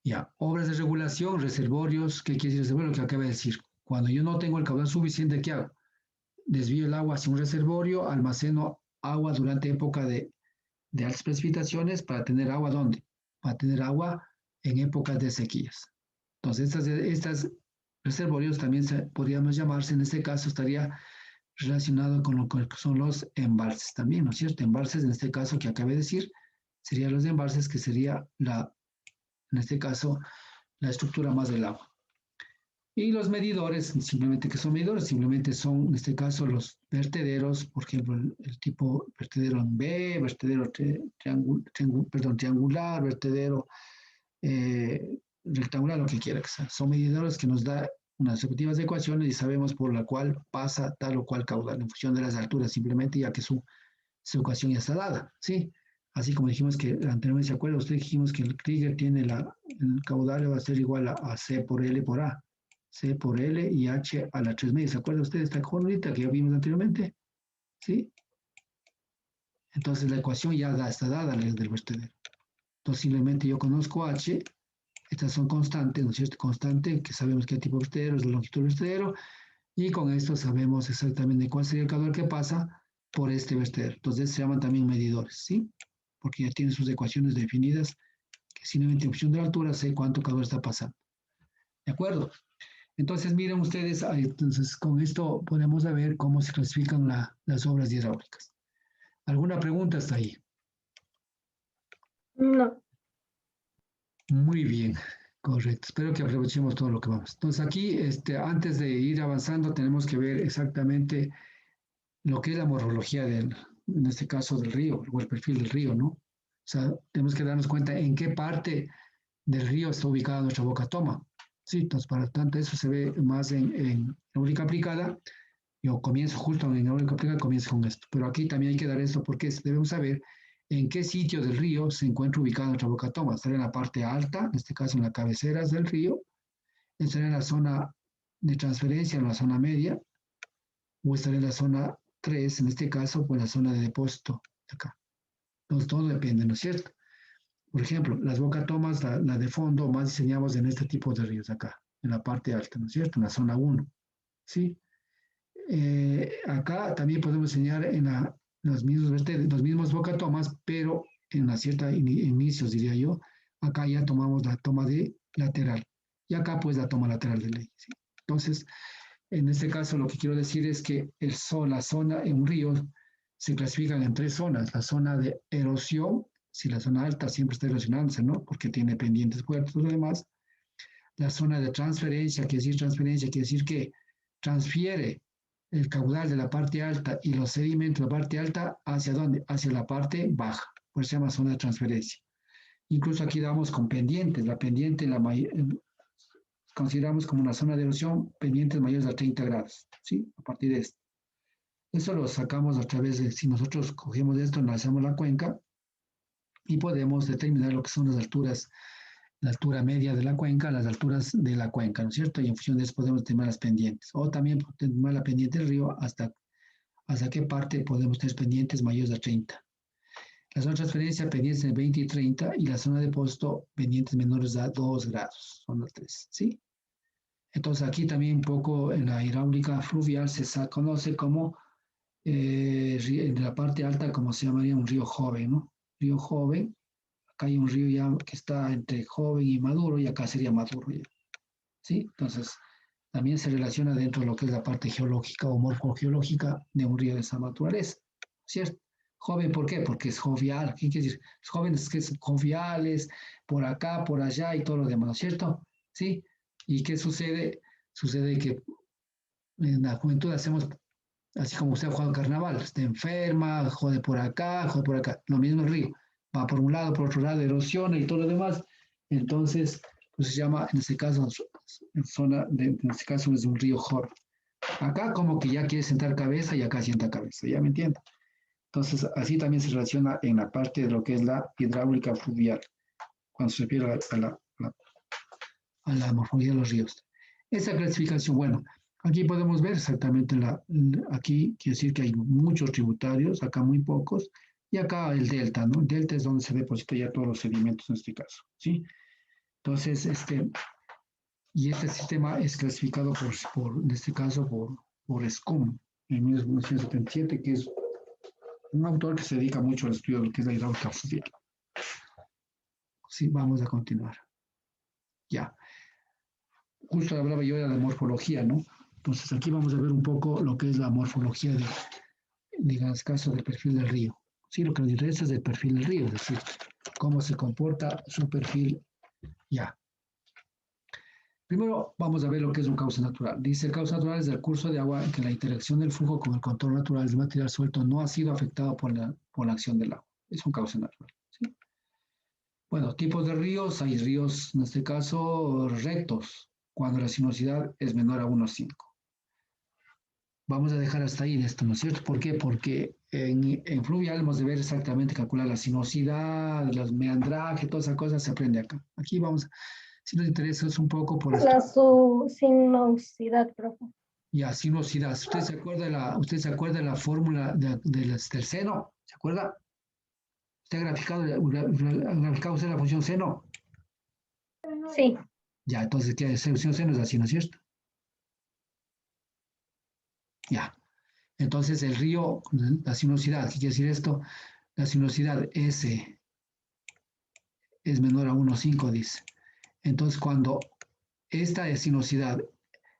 Ya, obras de regulación, reservorios, ¿qué quiere decir reservorio? Lo que acaba de decir. Cuando yo no tengo el caudal suficiente, ¿qué hago? Desvío el agua hacia un reservorio, almaceno agua durante época de altas precipitaciones para tener agua ¿dónde? Para tener agua en épocas de sequías. Entonces, estas reservorios también podríamos llamarse, en este caso estaría relacionado con lo que son los embalses también, ¿no es cierto? Embalses, en este caso que acabé de decir, serían los embalses, que sería en este caso, la estructura más del agua. Y los medidores, simplemente que son medidores, simplemente son, en este caso, los vertederos, por ejemplo, el tipo vertedero en B, vertedero triangular, vertedero rectangular, lo que quiera que sea. Son medidores que nos da unas respectivas ecuaciones y sabemos por la cual pasa tal o cual caudal en función de las alturas, simplemente ya que su ecuación ya está dada, ¿sí? Así como dijimos que anteriormente, ¿se acuerda? Usted dijimos que el Krieger tiene el caudal va a ser igual a C por L por A. C por L y H a la 3 media. ¿Se acuerda usted de esta fórmula que ya vimos anteriormente? ¿Sí? Entonces la ecuación ya está dada del vertedero. Entonces simplemente yo conozco H, estas son constantes, ¿no es cierto? Constante, que sabemos qué tipo de vertedero es la longitud del vertedero, y con esto sabemos exactamente cuál sería el caudal que pasa por este vertedero. Entonces se llaman también medidores, ¿sí? Porque ya tienen sus ecuaciones definidas, que simplemente en función de la altura sé cuánto caudal está pasando. ¿De acuerdo? Entonces miren ustedes, entonces con esto podemos ver cómo se clasifican las obras hidráulicas. ¿Alguna pregunta hasta ahí? No. Muy bien, correcto. Espero que aprovechemos todo lo que vamos. Entonces aquí, antes de ir avanzando, tenemos que ver exactamente lo que es la morfología en este caso del río, o el perfil del río, ¿no? O sea, tenemos que darnos cuenta en qué parte del río está ubicada nuestra boca toma. Sí, entonces, para tanto, eso se ve más en eólica aplicada. Yo comienzo justo en eólica aplicada, comienzo con esto. Pero aquí también hay que dar esto porque debemos saber en qué sitio del río se encuentra ubicada nuestra boca toma. Estará en la parte alta, en este caso en las cabeceras del río, estará en la zona de transferencia, en la zona media, o estará en la zona 3, en este caso, pues la zona de depósito de acá. Entonces, todo depende, ¿no es cierto? Por ejemplo, las bocatomas, la de fondo, más diseñamos en este tipo de ríos acá, en la parte alta, ¿no es cierto? En la zona 1, ¿sí? Acá también podemos enseñar en los mismos bocatomas, pero en una cierta inicios, diría yo. Acá ya tomamos la toma de lateral. Y acá, pues, la toma lateral de ley, ¿sí? Entonces, en este caso, lo que quiero decir es que la zona en un río se clasifican en tres zonas. La zona de erosión, si la zona alta siempre está erosionándose, ¿no? Porque tiene pendientes fuertes y lo demás. La zona de transferencia, quiere decir que transfiere el caudal de la parte alta y los sedimentos de la parte alta, ¿hacia dónde? Hacia la parte baja. Por eso se llama zona de transferencia. Incluso aquí damos con pendientes. La pendiente, consideramos como una zona de erosión pendientes mayores a 30 grados, ¿sí? A partir de esto. Eso lo sacamos a través de, si nosotros cogemos esto, analizamos la cuenca y podemos determinar lo que son las alturas, la altura media de la cuenca, las alturas de la cuenca, ¿no es cierto? Y en función de eso podemos determinar las pendientes. O también determinar la pendiente del río hasta qué parte podemos tener pendientes mayores a 30. La zona de transferencia pendientes de 20 y 30 y la zona de depósito pendientes menores a 2 grados, son las tres, ¿sí? Entonces aquí también un poco en la hidráulica fluvial se conoce como en la parte alta, como se llamaría un río joven, ¿no? Río joven, acá hay un río ya que está entre joven y maduro y acá sería maduro ya, ¿sí? Entonces también se relaciona dentro de lo que es la parte geológica o morfogeológica de un río de esa naturaleza, ¿cierto? Joven, ¿por qué? Porque es jovial. ¿Qué quiere decir? Los jóvenes que son joviales, por acá, por allá y todo lo demás, ¿cierto? ¿Sí? ¿Y qué sucede? Sucede que en la juventud hacemos, así como usted ha jugado carnaval, está enferma, jode por acá, jode por acá. Lo mismo el río. Va por un lado, por otro lado, erosiona y todo lo demás. Entonces, pues se llama, en este caso, en este caso es un río joven. Acá como que ya quiere sentar cabeza y acá sienta cabeza, ¿ya me entiende? Entonces, así también se relaciona en la parte de lo que es la hidráulica fluvial, cuando se refiere a la morfología de los ríos. Esa clasificación, bueno, aquí podemos ver exactamente, aquí quiere decir que hay muchos tributarios, acá muy pocos, y acá el delta, ¿no? El delta es donde se depositan ya todos los sedimentos en este caso, ¿sí? Entonces, y este sistema es clasificado en este caso, por SCUM, en 1977, que es un autor que se dedica mucho al estudio de lo que es la hidráulica fluvial. Sí, vamos a continuar. Ya. Justo hablaba yo de la morfología, ¿no? Entonces aquí vamos a ver un poco lo que es la morfología digamos, caso del perfil del río. Sí, lo que nos interesa es el perfil del río, es decir, cómo se comporta su perfil ya. Primero vamos a ver lo que es un cauce natural. Dice, el cauce natural es el curso de agua en que la interacción del flujo con el contorno natural del material suelto no ha sido afectado por la acción del agua. Es un cauce natural. ¿Sí? Bueno, tipos de ríos. Hay ríos, en este caso, rectos, cuando la sinuosidad es menor a 1,5. Vamos a dejar hasta ahí esto, ¿no es cierto? ¿Por qué? Porque en fluvial hemos de ver exactamente, calcular la sinuosidad, los meandrajes, todas esas cosas se aprende acá. Aquí vamos, si nos interesa es un poco por esto. La su sinuosidad, profe. Ya, sinuosidad. ¿Usted se acuerda de la fórmula del seno? ¿Se acuerda? ¿Usted ha graficado usted la función seno? Sí. Ya, entonces, ¿qué es? Función seno es así, ¿no es cierto? Ya. Entonces, el río, la sinuosidad, ¿qué quiere decir esto? La sinuosidad S es menor a 1,5, dice. Entonces, cuando esta sinuosidad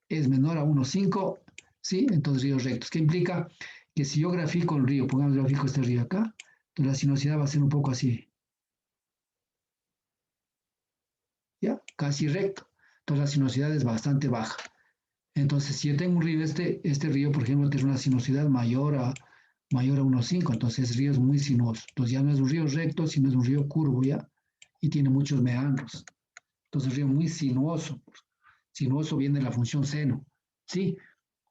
es menor a 1,5, ¿sí? Entonces, ríos rectos. ¿Qué implica? Que si yo grafico el río, pongamos grafico este río acá, entonces la sinuosidad va a ser un poco así. ¿Ya? Casi recto. Entonces, la sinuosidad es bastante baja. Entonces, si yo tengo un río, este río, por ejemplo, tiene una sinuosidad mayor a 1,5, entonces el río es muy sinuoso. Entonces ya no es un río recto, sino es un río curvo, ¿ya? Y tiene muchos meandros. Entonces, el río muy sinuoso. Sinuoso viene de la función seno. ¿Sí?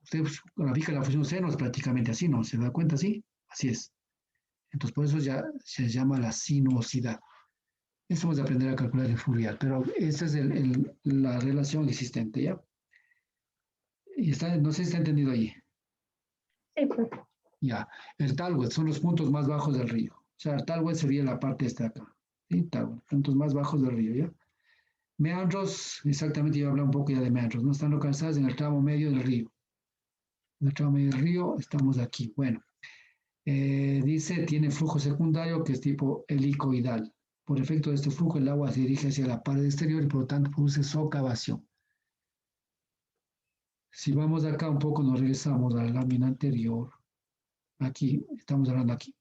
Usted grafica la función seno, es prácticamente así, ¿no? ¿Se da cuenta? ¿Sí? Así es. Entonces, por eso ya se llama la sinuosidad. Eso vamos a aprender a calcular en Fourier, pero esa es la relación existente, ¿ya? Y no sé si está entendido ahí. Sí, profe. Ya, el talwet son los puntos más bajos del río. O sea, el talwet sería la parte esta de acá. ¿Sí? Talwet, puntos más bajos del río, ¿ya? Meandros, exactamente, yo hablaba un poco ya de meandros, ¿no? Están localizados en el tramo medio del río. En el tramo medio del río estamos aquí. Bueno, dice, tiene flujo secundario que es tipo helicoidal. Por efecto de este flujo, el agua se dirige hacia la pared exterior y por lo tanto produce socavación. Si vamos acá un poco, nos regresamos a la lámina anterior. Aquí, estamos hablando aquí.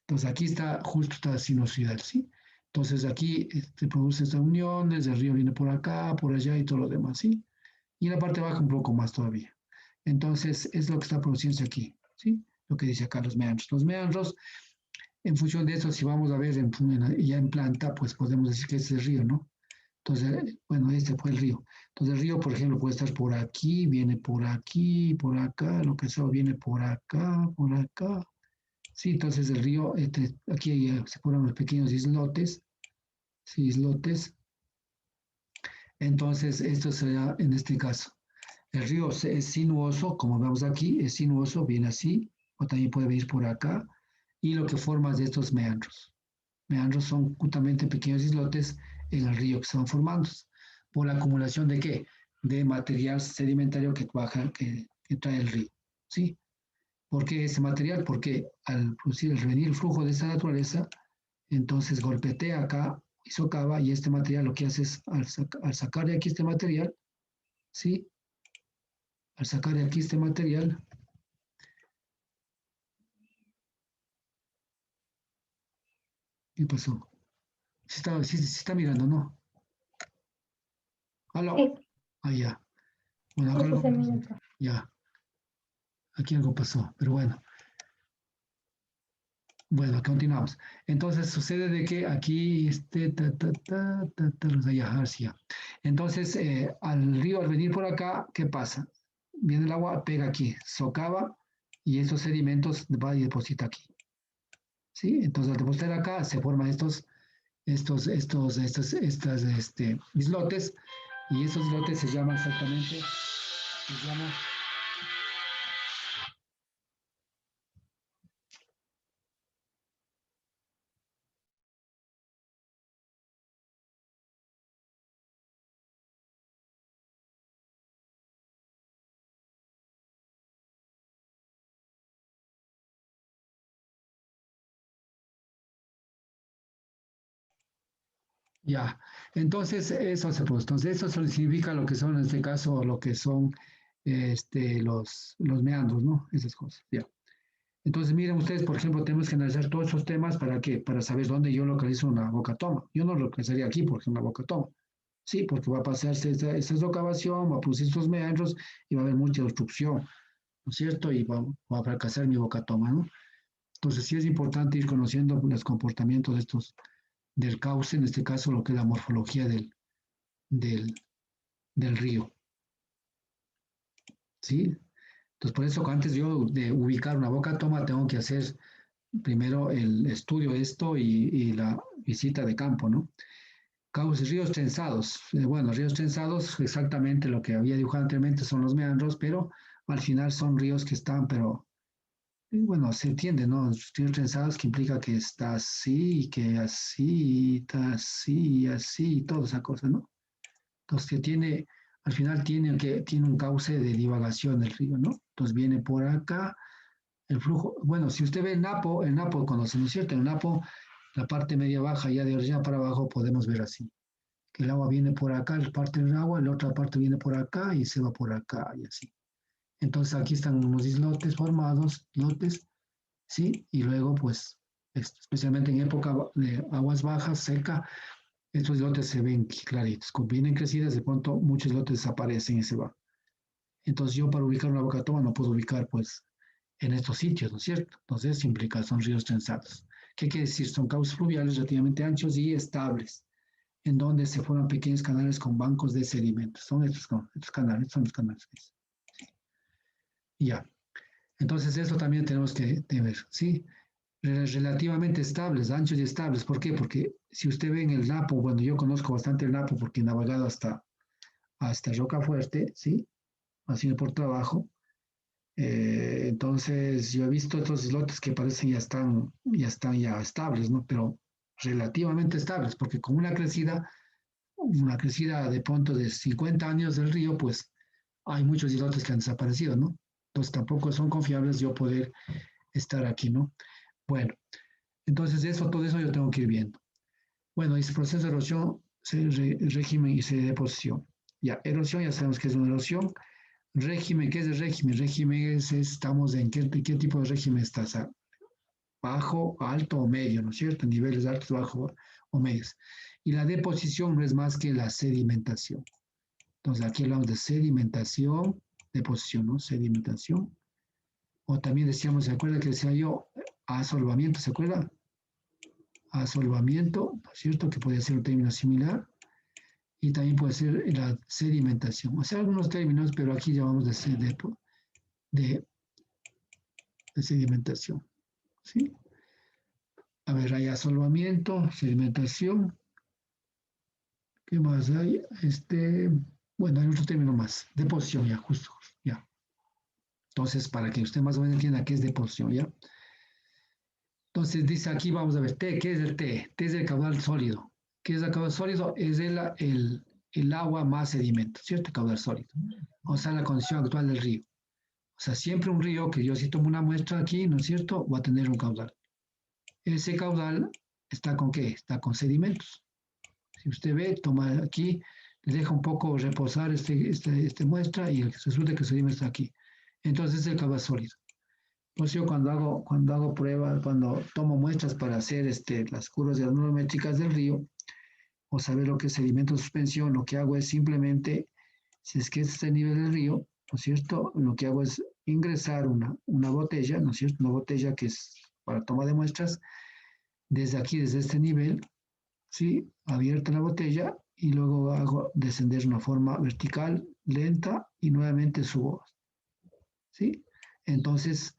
Entonces aquí está justo esta sinuosidal, ¿sí? Entonces aquí se producen estas uniones, el río viene por acá, por allá y todo lo demás, ¿sí? Y en la parte baja un poco más todavía. Entonces es lo que está produciéndose aquí, ¿sí? Lo que dice acá los meandros. Los meandros, en función de eso, si vamos a ver ya en planta, pues podemos decir que es el río, ¿no? Entonces, bueno, este fue el río. Entonces el río, por ejemplo, puede estar por aquí, viene por aquí, por acá, lo que sea, viene por acá, por acá. Sí, entonces el río, aquí se ponen los pequeños islotes, sí, islotes. Entonces, esto será en este caso. El río es sinuoso, como vemos aquí, es sinuoso, viene así, o también puede venir por acá, y lo que forma es de estos meandros. Meandros son justamente pequeños islotes en el río que se van formando por la acumulación de qué? De material sedimentario que baja, que trae el río. ¿Sí? ¿Por qué ese material? Porque al producir el venir el flujo de esa naturaleza, entonces golpetea acá y socava, y este material lo que hace es, al sacar de aquí este material, ¿sí? Al sacar de aquí este material, ¿qué pasó? Se está mirando, ¿no? ¿Aló? Sí, Ah, ya. Bueno, acá sí, sí, algo se pasó. mira. Ya, aquí algo pasó, pero bueno. Bueno, continuamos. Entonces sucede de que aquí los de Yaharcia. Entonces, al río, al venir por acá, ¿qué pasa? Viene el agua, pega aquí, socava, y esos sedimentos va y deposita aquí. ¿Sí? Entonces, al depositar acá, se forman estas islotes, y esos islotes se llaman exactamente, se llaman. Ya, entonces eso se puso. Entonces eso significa lo que son, en este caso, lo que son los meandros, ¿no? Esas cosas, ya. Entonces miren ustedes, por ejemplo, tenemos que analizar todos esos temas para qué, para saber dónde yo localizo una boca toma. Yo no localizaría aquí, por ejemplo, una boca toma. Sí, porque va a pasarse esta socavación, va a producir estos meandros y va a haber mucha obstrucción, ¿no es cierto? Y va a fracasar mi boca toma, ¿no? Entonces sí es importante ir conociendo los comportamientos de estos del cauce, en este caso lo que es la morfología del, del río, ¿sí? Entonces, por eso antes yo de ubicar una boca toma, tengo que hacer primero el estudio de esto y la visita de campo, ¿no? Cauces, ríos trenzados. Bueno, ríos trenzados, exactamente lo que había dibujado anteriormente son los meandros, pero al final son ríos que están, pero bueno, se entiende, ¿no? Ríos trenzados que implica que está así, que así, está así, así, y toda esa cosa, ¿no? Entonces, al final tiene un cauce de divagación del río, ¿no? Entonces viene por acá, el flujo, bueno, si usted ve el Napo conoce, ¿no es cierto? El Napo, la parte media baja, ya de allá para abajo podemos ver así, que el agua viene por acá, la parte del agua, la otra parte viene por acá y se va por acá y así. Entonces aquí están unos islotes formados, islotes, ¿sí? Y luego, pues, especialmente en época de aguas bajas, seca, estos islotes se ven claritos. Cuando vienen crecidas, de pronto muchos islotes desaparecen y se van. Entonces yo para ubicar una boca toma no puedo ubicar, pues, en estos sitios, ¿no es cierto? Entonces implica, son ríos trenzados. ¿Qué quiere decir? Son cauces fluviales relativamente anchos y estables, en donde se forman pequeños canales con bancos de sedimentos. Son estos canales, son los canales. Ya. Entonces eso también tenemos que ver, ¿sí? Relativamente estables, anchos y estables. ¿Por qué? Porque si usted ve en el Napo, bueno, yo conozco bastante el Napo porque he navegado hasta Rocafuerte, ¿sí? Así por trabajo. Entonces, yo he visto otros islotes que parecen ya estables, ¿no? Pero relativamente estables, porque con una crecida de pronto de 50 años del río, pues hay muchos islotes que han desaparecido, ¿no? Entonces tampoco son confiables yo poder estar aquí, ¿no? Bueno, entonces todo eso yo tengo que ir viendo. Bueno, ese proceso de erosión, régimen y deposición. Ya, erosión, ya sabemos que es una erosión. Régimen, ¿qué es el régimen? Régimen estamos en qué tipo de régimen estás, bajo, alto o medio, ¿no es cierto? Niveles altos, bajos o medios. Y la deposición no es más que la sedimentación. Entonces aquí hablamos de sedimentación, deposición, ¿no? Sedimentación. O también decíamos, ¿se acuerda que decía yo? Asolvamiento, ¿se acuerda? Asolvamiento, ¿no es cierto? Que podría ser un término similar. y también puede ser la sedimentación. O sea, algunos términos, pero aquí llamamos de sedimentación. ¿Sí? A ver, hay asolvamiento, sedimentación. ¿Qué más hay? Bueno, hay otro término más. Deposición, ya, justo, ya. Entonces, para que usted más o menos entienda qué es deposición, ¿ya? Entonces, dice aquí, vamos a ver, T, ¿qué es el T? T es el caudal sólido. ¿Qué es el caudal sólido? Es el agua más sedimento, ¿cierto? Caudal sólido. O sea, la condición actual del río. O sea, siempre un río que yo si tomo una muestra aquí, ¿no es cierto? Va a tener un caudal. Ese caudal está con ¿qué? Está con sedimentos. Si usted ve, toma aquí, le deja un poco reposar este muestra y resulta que el sedimento está aquí. Entonces es el caudal sólido. Pues yo cuando hago pruebas, cuando tomo muestras para hacer las curvas granulométricas del río, o saber lo que es sedimento de suspensión, lo que hago es simplemente, si es que este es el nivel del río, ¿no es cierto? Lo que hago es ingresar una botella, ¿no es cierto? Una botella que es para toma de muestras, desde aquí, desde este nivel, ¿sí? Abierta la botella y luego hago descender de una forma vertical, lenta y nuevamente subo, ¿sí? Entonces,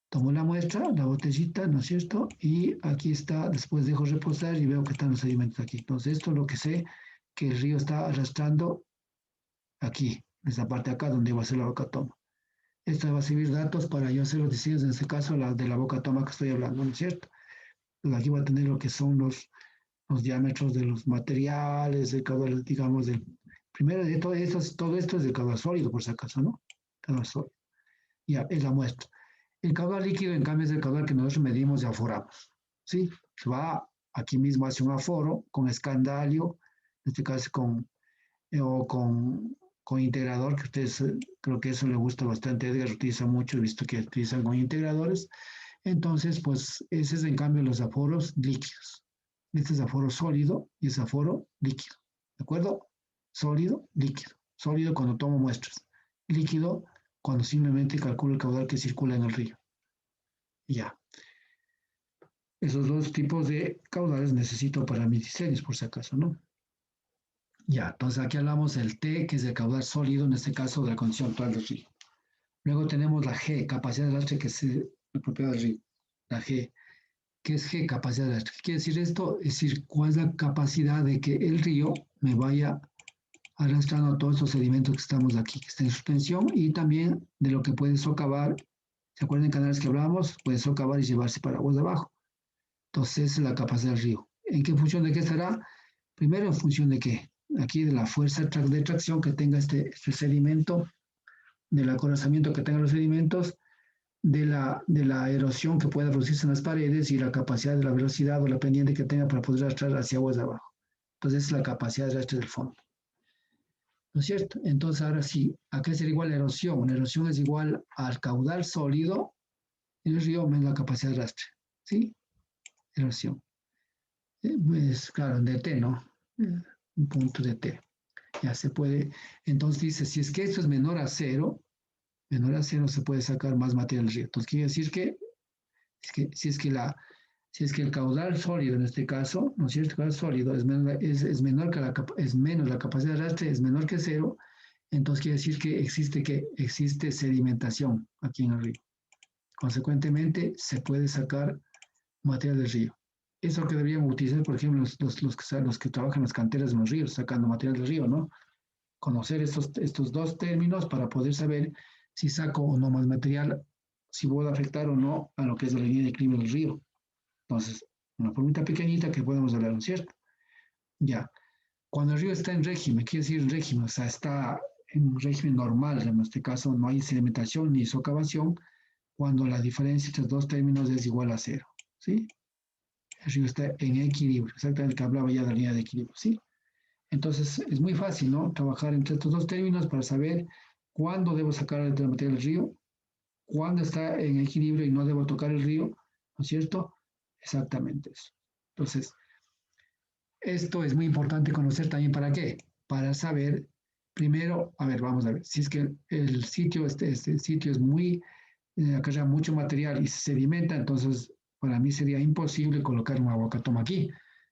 tomo la muestra, la botellita, ¿no es cierto? Y aquí está, después dejo reposar y veo que están los sedimentos aquí. Entonces, esto es lo que sé que el río está arrastrando aquí, en esta parte de acá, donde va a ser la boca toma. Esto va a servir datos para yo hacer los diseños, en este caso, de la boca toma que estoy hablando, ¿no es cierto? Pues aquí va a tener lo que son los diámetros de los materiales, el caudal, digamos, primero de todo esto es del caudal sólido, por si acaso, ¿no? Caudal sólido. Ya, es la muestra. El caudal líquido, en cambio, es el caudal que nosotros medimos y aforamos. ¿Sí? Se va aquí mismo hacia un aforo con escandalio, en este caso o con integrador, que ustedes creo que eso le gusta bastante. Edgar utiliza mucho, he visto que utilizan con integradores. Entonces, pues ese es en cambio los aforos líquidos. Este es aforo sólido y es aforo líquido. ¿De acuerdo? Sólido, líquido. Sólido cuando tomo muestras. Líquido cuando simplemente calculo el caudal que circula en el río. Ya. Esos dos tipos de caudales necesito para mis diseños, por si acaso, ¿no? Ya, entonces aquí hablamos del T, que es el caudal sólido, en este caso de la condición actual del río. Luego tenemos la G, capacidad de arrastre, que es la propiedad del río. La G, ¿qué es G? Capacidad de arrastre. ¿Qué quiere decir esto? Es decir, ¿cuál es la capacidad de que el río me vaya arrastrando todos estos sedimentos que estamos aquí, que están en suspensión, y también de lo que puede socavar? ¿Se acuerdan en canales que hablábamos? Puede socavar y llevarse para aguas de abajo. Entonces, la capacidad del río. ¿En qué función de qué estará? Primero, en función de qué. Aquí de la fuerza de tracción que tenga este sedimento, del acorazamiento que tengan los sedimentos, de la erosión que pueda producirse en las paredes y la capacidad de la velocidad o la pendiente que tenga para poder arrastrar hacia aguas de abajo. Entonces, es la capacidad de arrastre del fondo. ¿No es cierto? Entonces, ahora sí, ¿a qué sería igual la erosión? La erosión es igual al caudal sólido en el río menos la capacidad de arrastre. ¿Sí? Erosión. Pues claro, en DT, ¿no? Un punto de T. Ya se puede. Entonces dice, si es que esto es menor a cero se puede sacar más material del río. Entonces quiere decir que, si es que el caudal sólido en este caso, ¿no es cierto? El caudal sólido es menor que es menos la capacidad de arrastre, es menor que cero, entonces quiere decir que existe sedimentación aquí en el río. Consecuentemente, se puede sacar material del río. Eso es lo que deberíamos utilizar, por ejemplo, los que trabajan en las canteras de los ríos, sacando material del río, ¿no? Conocer estos dos términos para poder saber si saco o no más material, si voy a afectar o no a lo que es la línea de equilibrio del río. Entonces, una formita pequeñita que podemos hablar, ¿no es cierto? Ya. Cuando el río está en régimen, quiere decir en régimen, o sea, está en un régimen normal, en este caso no hay sedimentación ni socavación, cuando la diferencia entre los dos términos es igual a cero, ¿sí? El río está en equilibrio, exactamente que hablaba ya de la línea de equilibrio, ¿sí? Entonces es muy fácil, ¿no? Trabajar entre estos dos términos para saber cuándo debo sacar el material del río, cuándo está en equilibrio y no debo tocar el río, ¿no es cierto? Exactamente eso. Entonces, esto es muy importante conocer también para qué. Para saber, primero, a ver, vamos a ver, si es que el sitio, este sitio es muy, acarrea mucho material y se sedimenta, entonces para mí sería imposible colocar una boca toma aquí.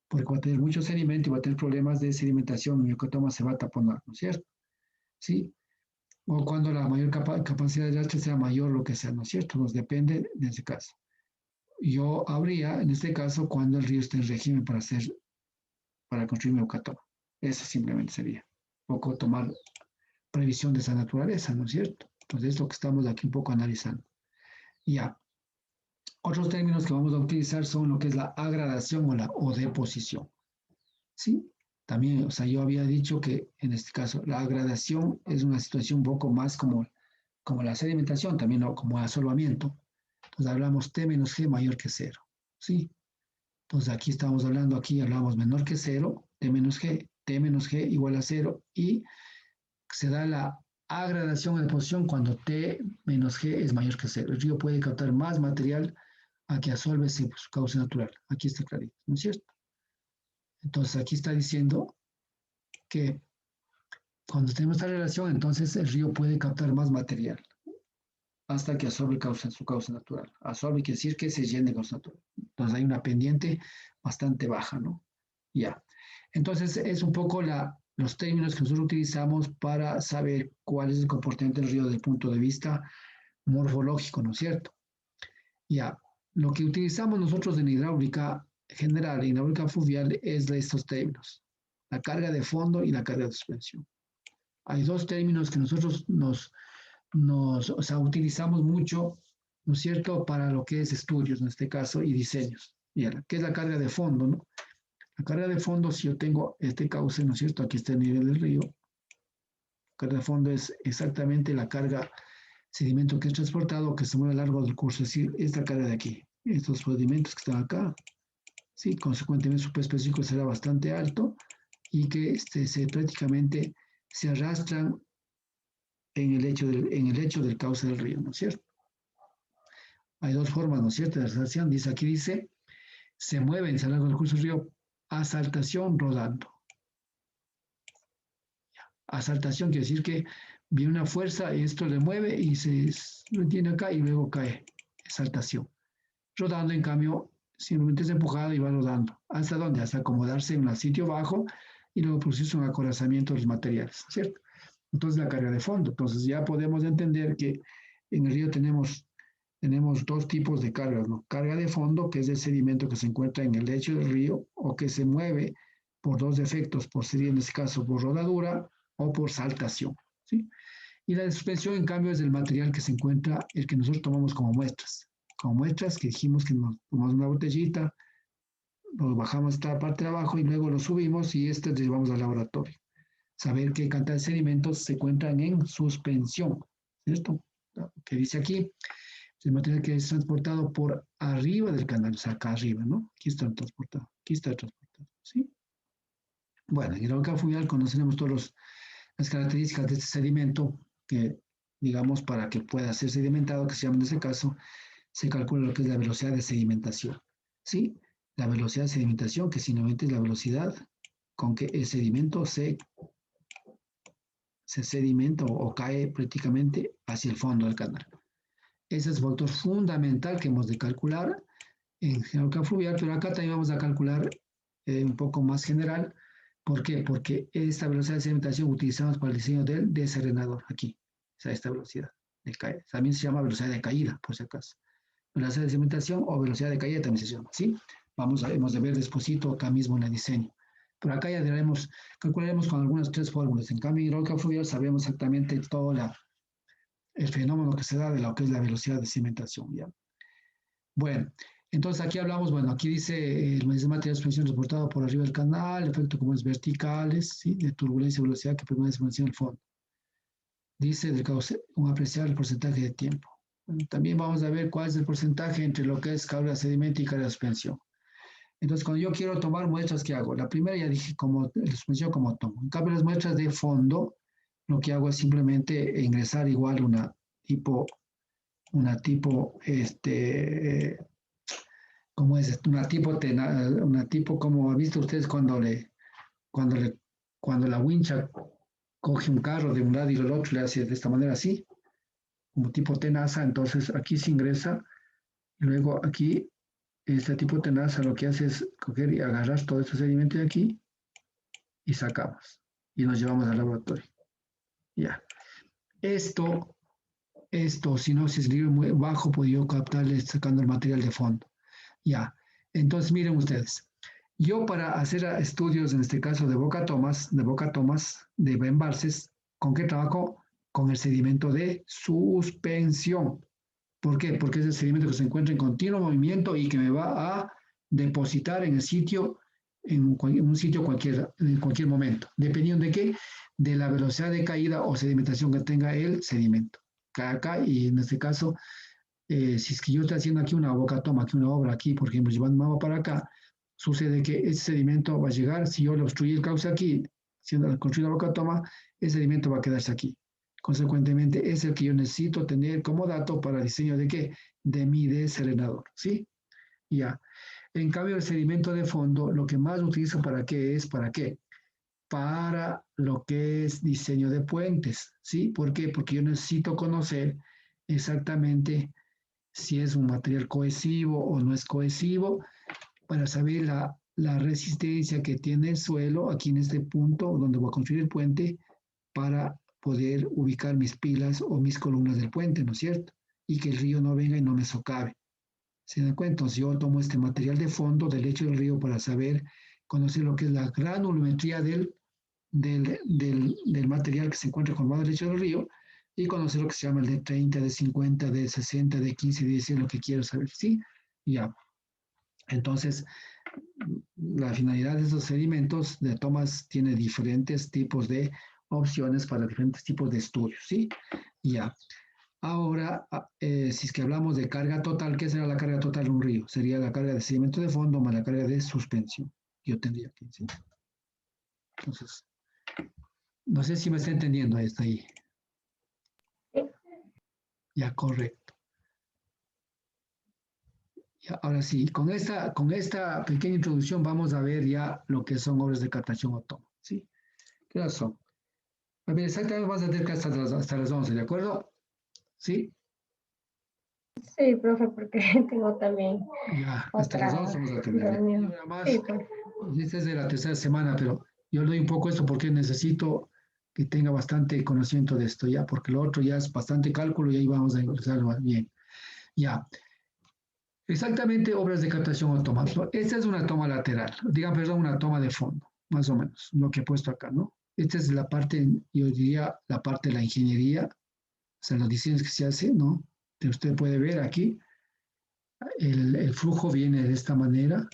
porque va a tener mucho sedimento y va a tener problemas de sedimentación, el ecotoma se va a taponar, ¿no es cierto? ¿Sí? O cuando la mayor capacidad del lastre sea mayor, lo que sea, ¿no es cierto? Nos depende de ese caso. Yo habría, en este caso, cuando el río esté en régimen para construir mi ecotoma. Eso simplemente sería. Un poco tomar previsión de esa naturaleza, ¿no es cierto? Entonces, es lo que estamos aquí un poco analizando. Ya. Otros términos que vamos a utilizar son lo que es la agradación o deposición. ¿Sí? También, o sea, yo había dicho que en este caso la agradación es una situación un poco más como la sedimentación, también ¿no? Como asolvamiento. Entonces hablamos T menos G mayor que cero. ¿Sí? Entonces aquí estamos hablando, aquí hablamos menor que cero, T menos G igual a cero y se da la agradación o deposición cuando T menos G es mayor que cero. El río puede captar más material a que absorbe su cauce natural. Aquí está clarito, ¿no es cierto? Entonces aquí está diciendo que cuando tenemos esta relación, entonces el río puede captar más material hasta que absorbe su cauce natural. Absorbe quiere decir que se llene de cauce natural. Entonces hay una pendiente bastante baja, ¿no? Ya. Entonces es un poco los términos que nosotros utilizamos para saber cuál es el comportamiento del río desde el punto de vista morfológico, ¿no es cierto? Ya. Lo que utilizamos nosotros en hidráulica general, en hidráulica fluvial, es de estos términos. La carga de fondo y la carga de suspensión. Hay dos términos que nosotros o sea, utilizamos mucho, ¿no es cierto?, para lo que es estudios, en este caso, y diseños. ¿Qué es la carga de fondo, no? La carga de fondo, si yo tengo este cauce, ¿no es cierto?, aquí está el nivel del río. La carga de fondo es exactamente la carga sedimento que es transportado, que se mueve a lo largo del curso, es decir, esta carga de aquí, estos sedimentos que están acá, ¿sí? Consecuentemente su peso específico será bastante alto y que prácticamente se arrastran en el hecho del cauce del río, ¿no es cierto? Hay dos formas, ¿no es cierto?, de arrastración. Aquí dice, se mueven a lo largo del curso del río, asaltación rodando. Asaltación quiere decir que viene una fuerza y esto le mueve y se retiene acá y luego cae. Exaltación. Rodando, en cambio, simplemente es empujado y va rodando. ¿Hasta dónde? Hasta acomodarse en un sitio bajo y luego producirse un acorazamiento de los materiales, ¿cierto? Entonces la carga de fondo. Entonces ya podemos entender que en el río tenemos dos tipos de cargas, ¿no? Carga de fondo, que es el sedimento que se encuentra en el lecho del río o que se mueve por dos efectos, sería en este caso por rodadura o por saltación, ¿sí? Y la suspensión, en cambio, es el material que se encuentra, el que nosotros tomamos como muestras. Como muestras que dijimos que nos tomamos una botellita, lo bajamos esta parte de abajo y luego lo subimos y lo llevamos al laboratorio. Saber qué cantidad de sedimentos se encuentran en suspensión, ¿cierto? Que dice aquí, el material que es transportado por arriba del canal, o sea, acá arriba, ¿no? Aquí está transportado, ¿sí? Bueno, en hidráulica fluvial conoceremos todas las características de este sedimento que, digamos, para que pueda ser sedimentado, que se llama en este caso, se calcula lo que es la velocidad de sedimentación, ¿sí? La velocidad de sedimentación, que simplemente es la velocidad con que el sedimento se sedimenta o cae prácticamente hacia el fondo del canal. Ese es el factor fundamental que hemos de calcular en hidráulica fluvial, pero acá también vamos a calcular un poco más general. ¿Por qué? Porque esta velocidad de sedimentación utilizamos para el diseño del desarenador, aquí, o sea, esta velocidad de caída. También se llama velocidad de caída, por si acaso. Velocidad de sedimentación o velocidad de caída también se llama, ¿sí? Hemos de ver despuesito acá mismo en el diseño. Pero acá ya calcularemos con algunas tres fórmulas. En cambio, en hidráulica fluvial sabemos exactamente todo el fenómeno que se da de lo que es la velocidad de sedimentación, ¿ya? Bueno, entonces aquí hablamos, bueno, aquí dice el material de suspensión reportado por arriba del canal, efecto como es verticales, ¿sí? De turbulencia y velocidad que permanece en el fondo. Dice del cauce, un apreciable porcentaje de tiempo. Bueno, también vamos a ver cuál es el porcentaje entre lo que es carga sedimento y carga de suspensión. Entonces, cuando yo quiero tomar muestras, ¿qué hago? La primera ya dije, como la suspensión, como tomo. En cambio, las muestras de fondo, lo que hago es simplemente ingresar igual una tipo, ¿cómo es? Una tipo, como han visto ustedes cuando, le, cuando la wincha coge un carro de un lado y del otro, le hace de esta manera así, como tipo tenaza, entonces aquí se ingresa, y luego aquí Este tipo de tenaza lo que hace es coger y agarrar todo este sedimento de aquí y sacamos. Y nos llevamos al laboratorio. Ya. Esto, si no, si es nivel muy bajo, puedo yo captarle sacando el material de fondo. Ya. Entonces, miren ustedes. Yo para hacer estudios, en este caso de boca tomas, de embalses, ¿con qué trabajo? Con el sedimento de suspensión. ¿Por qué? Porque es el sedimento que se encuentra en continuo movimiento y que me va a depositar en el sitio, en un sitio en cualquier momento. ¿Dependiendo de qué? De la velocidad de caída o sedimentación que tenga el sedimento. Acá, y en este caso, si es que yo estoy haciendo aquí una boca toma, aquí una obra aquí, por ejemplo, llevando agua para acá, sucede que ese sedimento va a llegar, si yo le obstruí el cauce aquí, siendo construida la boca toma, ese sedimento va a quedarse aquí. Consecuentemente, es el que yo necesito tener como dato para el diseño de qué? De mi desarenador, ¿sí? Ya. En cambio, el sedimento de fondo, lo que más utilizo para qué es, ¿para qué? Para lo que es diseño de puentes, ¿sí? ¿Por qué? Porque yo necesito conocer exactamente si es un material cohesivo o no es cohesivo, para saber la resistencia que tiene el suelo aquí en este punto donde voy a construir el puente para poder ubicar mis pilas o mis columnas del puente, ¿no es cierto? Y que el río no venga y no me socave. ¿Se dan cuenta? Entonces yo tomo este material de fondo del lecho del río para saber, conocer lo que es la granulometría del material que se encuentra formado en el lecho del río y conocer lo que se llama el de 30, de 50, de 60, de 15, de 10, lo que quiero saber, ¿sí? Ya. Entonces, la finalidad de esos sedimentos de tomas tiene diferentes tipos de opciones para diferentes tipos de estudios, ¿sí? Ya. Ahora, si es que hablamos de carga total, ¿qué será la carga total de un río? Sería la carga de sedimento de fondo más la carga de suspensión. Yo tendría que decir. Entonces, no sé si me está entendiendo hasta ahí. Ya, correcto. Ya, ahora sí, con esta pequeña introducción vamos a ver ya lo que son obras de captación o toma, ¿sí? ¿Qué horas son? A ver, exactamente vamos a tener hasta las 11, ¿de acuerdo? ¿Sí? Sí, profe, porque tengo también Ya, hasta las otra 11 vamos a tener. Y reunión. una más, Sí, profe. esta es de la tercera semana, pero yo le doy un poco esto porque necesito que tenga bastante conocimiento de esto, ya, porque lo otro ya es bastante cálculo y ahí vamos a ingresarlo bien. Ya. Exactamente, obras de captación o tomas. Esta es una toma lateral, digan, perdón, una toma de fondo, más o menos, lo que he puesto acá, ¿no? Esta es la parte, yo diría, la parte de la ingeniería, o sea, los diseños que se hacen, ¿no? Que usted puede ver aquí, el flujo viene de esta manera,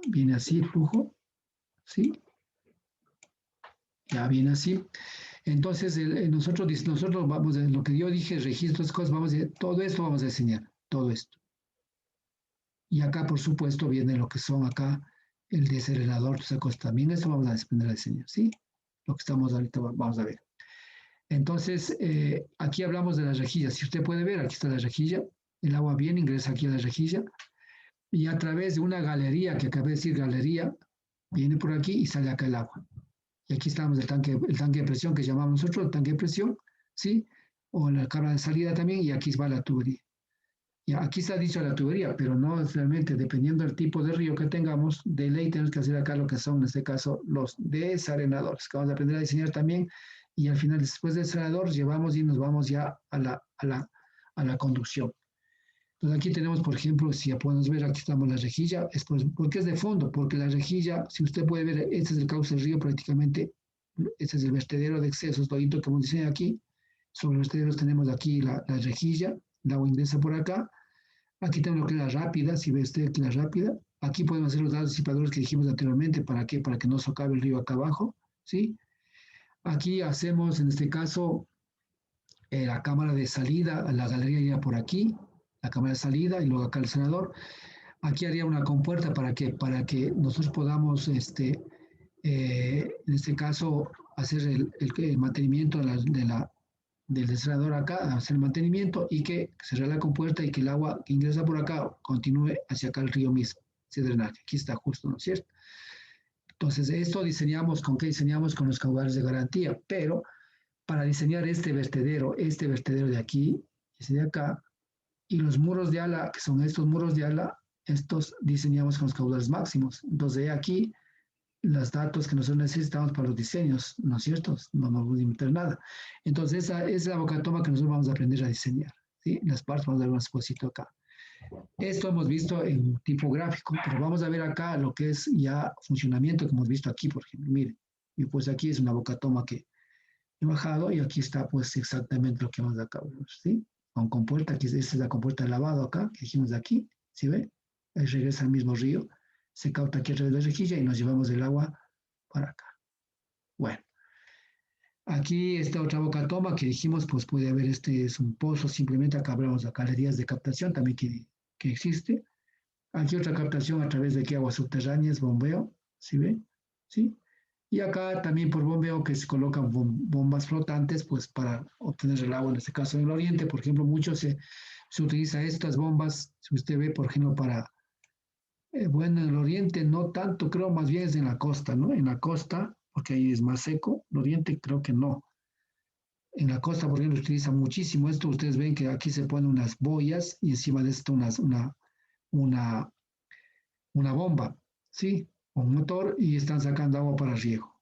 viene así el flujo, ¿sí? Ya viene así. Entonces, nosotros vamos a, lo que yo dije, registros, cosas, vamos a, todo esto vamos a enseñar, todo esto. Y acá, por supuesto, viene lo que son acá el desheredador, tus cosas. También esto vamos a aprender a enseñar, ¿sí? Lo que estamos ahorita vamos a ver. Entonces, aquí hablamos de las rejillas. Si usted puede ver, aquí está la rejilla. El agua viene, ingresa aquí a la rejilla. Y a través de una galería, que acabé de decir galería, viene por aquí y sale acá el agua. Y aquí estamos el tanque de presión que llamamos nosotros, el tanque de presión, ¿sí? O la cámara de salida también, y aquí va la tubería. Y aquí está dicho la tubería, pero no realmente, dependiendo del tipo de río que tengamos, de ley tenemos que hacer acá lo que son, en este caso, los desarenadores, que vamos a aprender a diseñar también, y al final, después del desarenador, llevamos y nos vamos ya a la conducción. Entonces aquí tenemos, por ejemplo, si ya podemos ver, aquí estamos la rejilla, ¿por qué es de fondo? Porque la rejilla, si usted puede ver, este es el cauce del río prácticamente, este es el vertedero de excesos, todo que hemos diseñado aquí. Sobre los vertederos tenemos aquí la rejilla, el agua ingresa por acá. Aquí tenemos lo que es la rápida, si ve usted aquí la rápida. Aquí podemos hacer los datos disipadores que dijimos anteriormente, ¿para qué? Para que no socave el río acá abajo, ¿sí? Aquí hacemos, en este caso, la cámara de salida, la galería iría por aquí, la cámara de salida y luego acá el senador. Aquí haría una compuerta para que nosotros podamos, en este caso, hacer el mantenimiento del desalador acá, hacer el mantenimiento y que cerrar la compuerta y que el agua que ingresa por acá continúe hacia acá el río mismo, ese drenaje. Aquí está justo, ¿no es cierto? Entonces, esto diseñamos, ¿con qué diseñamos? Con los caudales de garantía, pero para diseñar este vertedero de aquí, ese de acá, y los muros de ala, que son estos muros de ala, estos diseñamos con los caudales máximos. Entonces, aquí los datos que nosotros necesitamos para los diseños, ¿no es cierto? No nos vamos a inventar nada. Entonces, esa es la bocatoma que nosotros vamos a aprender a diseñar, ¿sí? Las partes, vamos a dar un esposito acá. Esto hemos visto en tipo gráfico, pero vamos a ver acá lo que es ya funcionamiento que hemos visto aquí, por ejemplo. Miren, y pues aquí es una bocatoma que he bajado y aquí está pues exactamente lo que vamos acá, ¿sí? Con compuerta, aquí esta es la compuerta de lavado acá, que dijimos de aquí, ¿sí ve? Ahí regresa al mismo río, se capta aquí a través de la rejilla y nos llevamos el agua para acá. Bueno, aquí esta otra bocatoma que dijimos, pues puede haber, este es un pozo, simplemente acá hablamos de galerías de captación también que existe. Aquí otra captación a través de qué aguas subterráneas, bombeo, ¿sí ve? ¿Sí? Y acá también por bombeo que se colocan bombas flotantes, pues para obtener el agua, en este caso en el oriente, por ejemplo, mucho se utiliza estas bombas, si usted ve, por ejemplo, para, bueno, en el oriente no tanto, creo más bien es en la costa, ¿no? En la costa, porque ahí es más seco, el oriente creo que no. En la costa, por ejemplo, se utiliza muchísimo esto, ustedes ven que aquí se ponen unas boyas y encima de esto una una bomba, ¿sí? Un motor y están sacando agua para riego,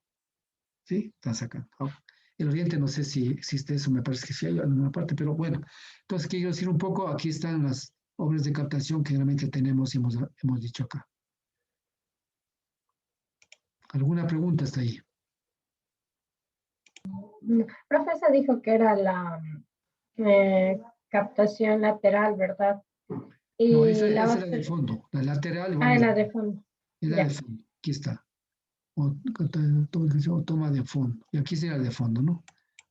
¿sí? Están sacando agua. El oriente no sé si existe eso, me parece que sí hay en alguna parte, pero bueno. Entonces, quiero decir un poco, aquí están las obras de captación que realmente tenemos y hemos dicho acá. ¿Alguna pregunta hasta ahí? Profesor dijo que era la captación lateral, ¿verdad? No, Y esa la es la base... de fondo, la lateral, Ah, vamos a la ver, de fondo. es la de Ya. fondo, aquí está. Toma de fondo, y aquí sería la de fondo, ¿no?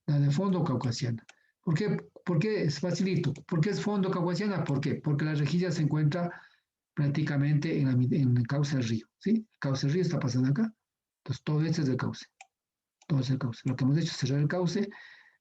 La de fondo caucasiana. ¿Por qué? Porque es facilito. ¿Por qué es fondo caucasiana? ¿Por qué? Porque la rejilla se encuentra prácticamente en el cauce del río, ¿sí? El cauce del río está pasando acá. Entonces, todo esto es el cauce. Todo es el cauce. Lo que hemos hecho es cerrar el cauce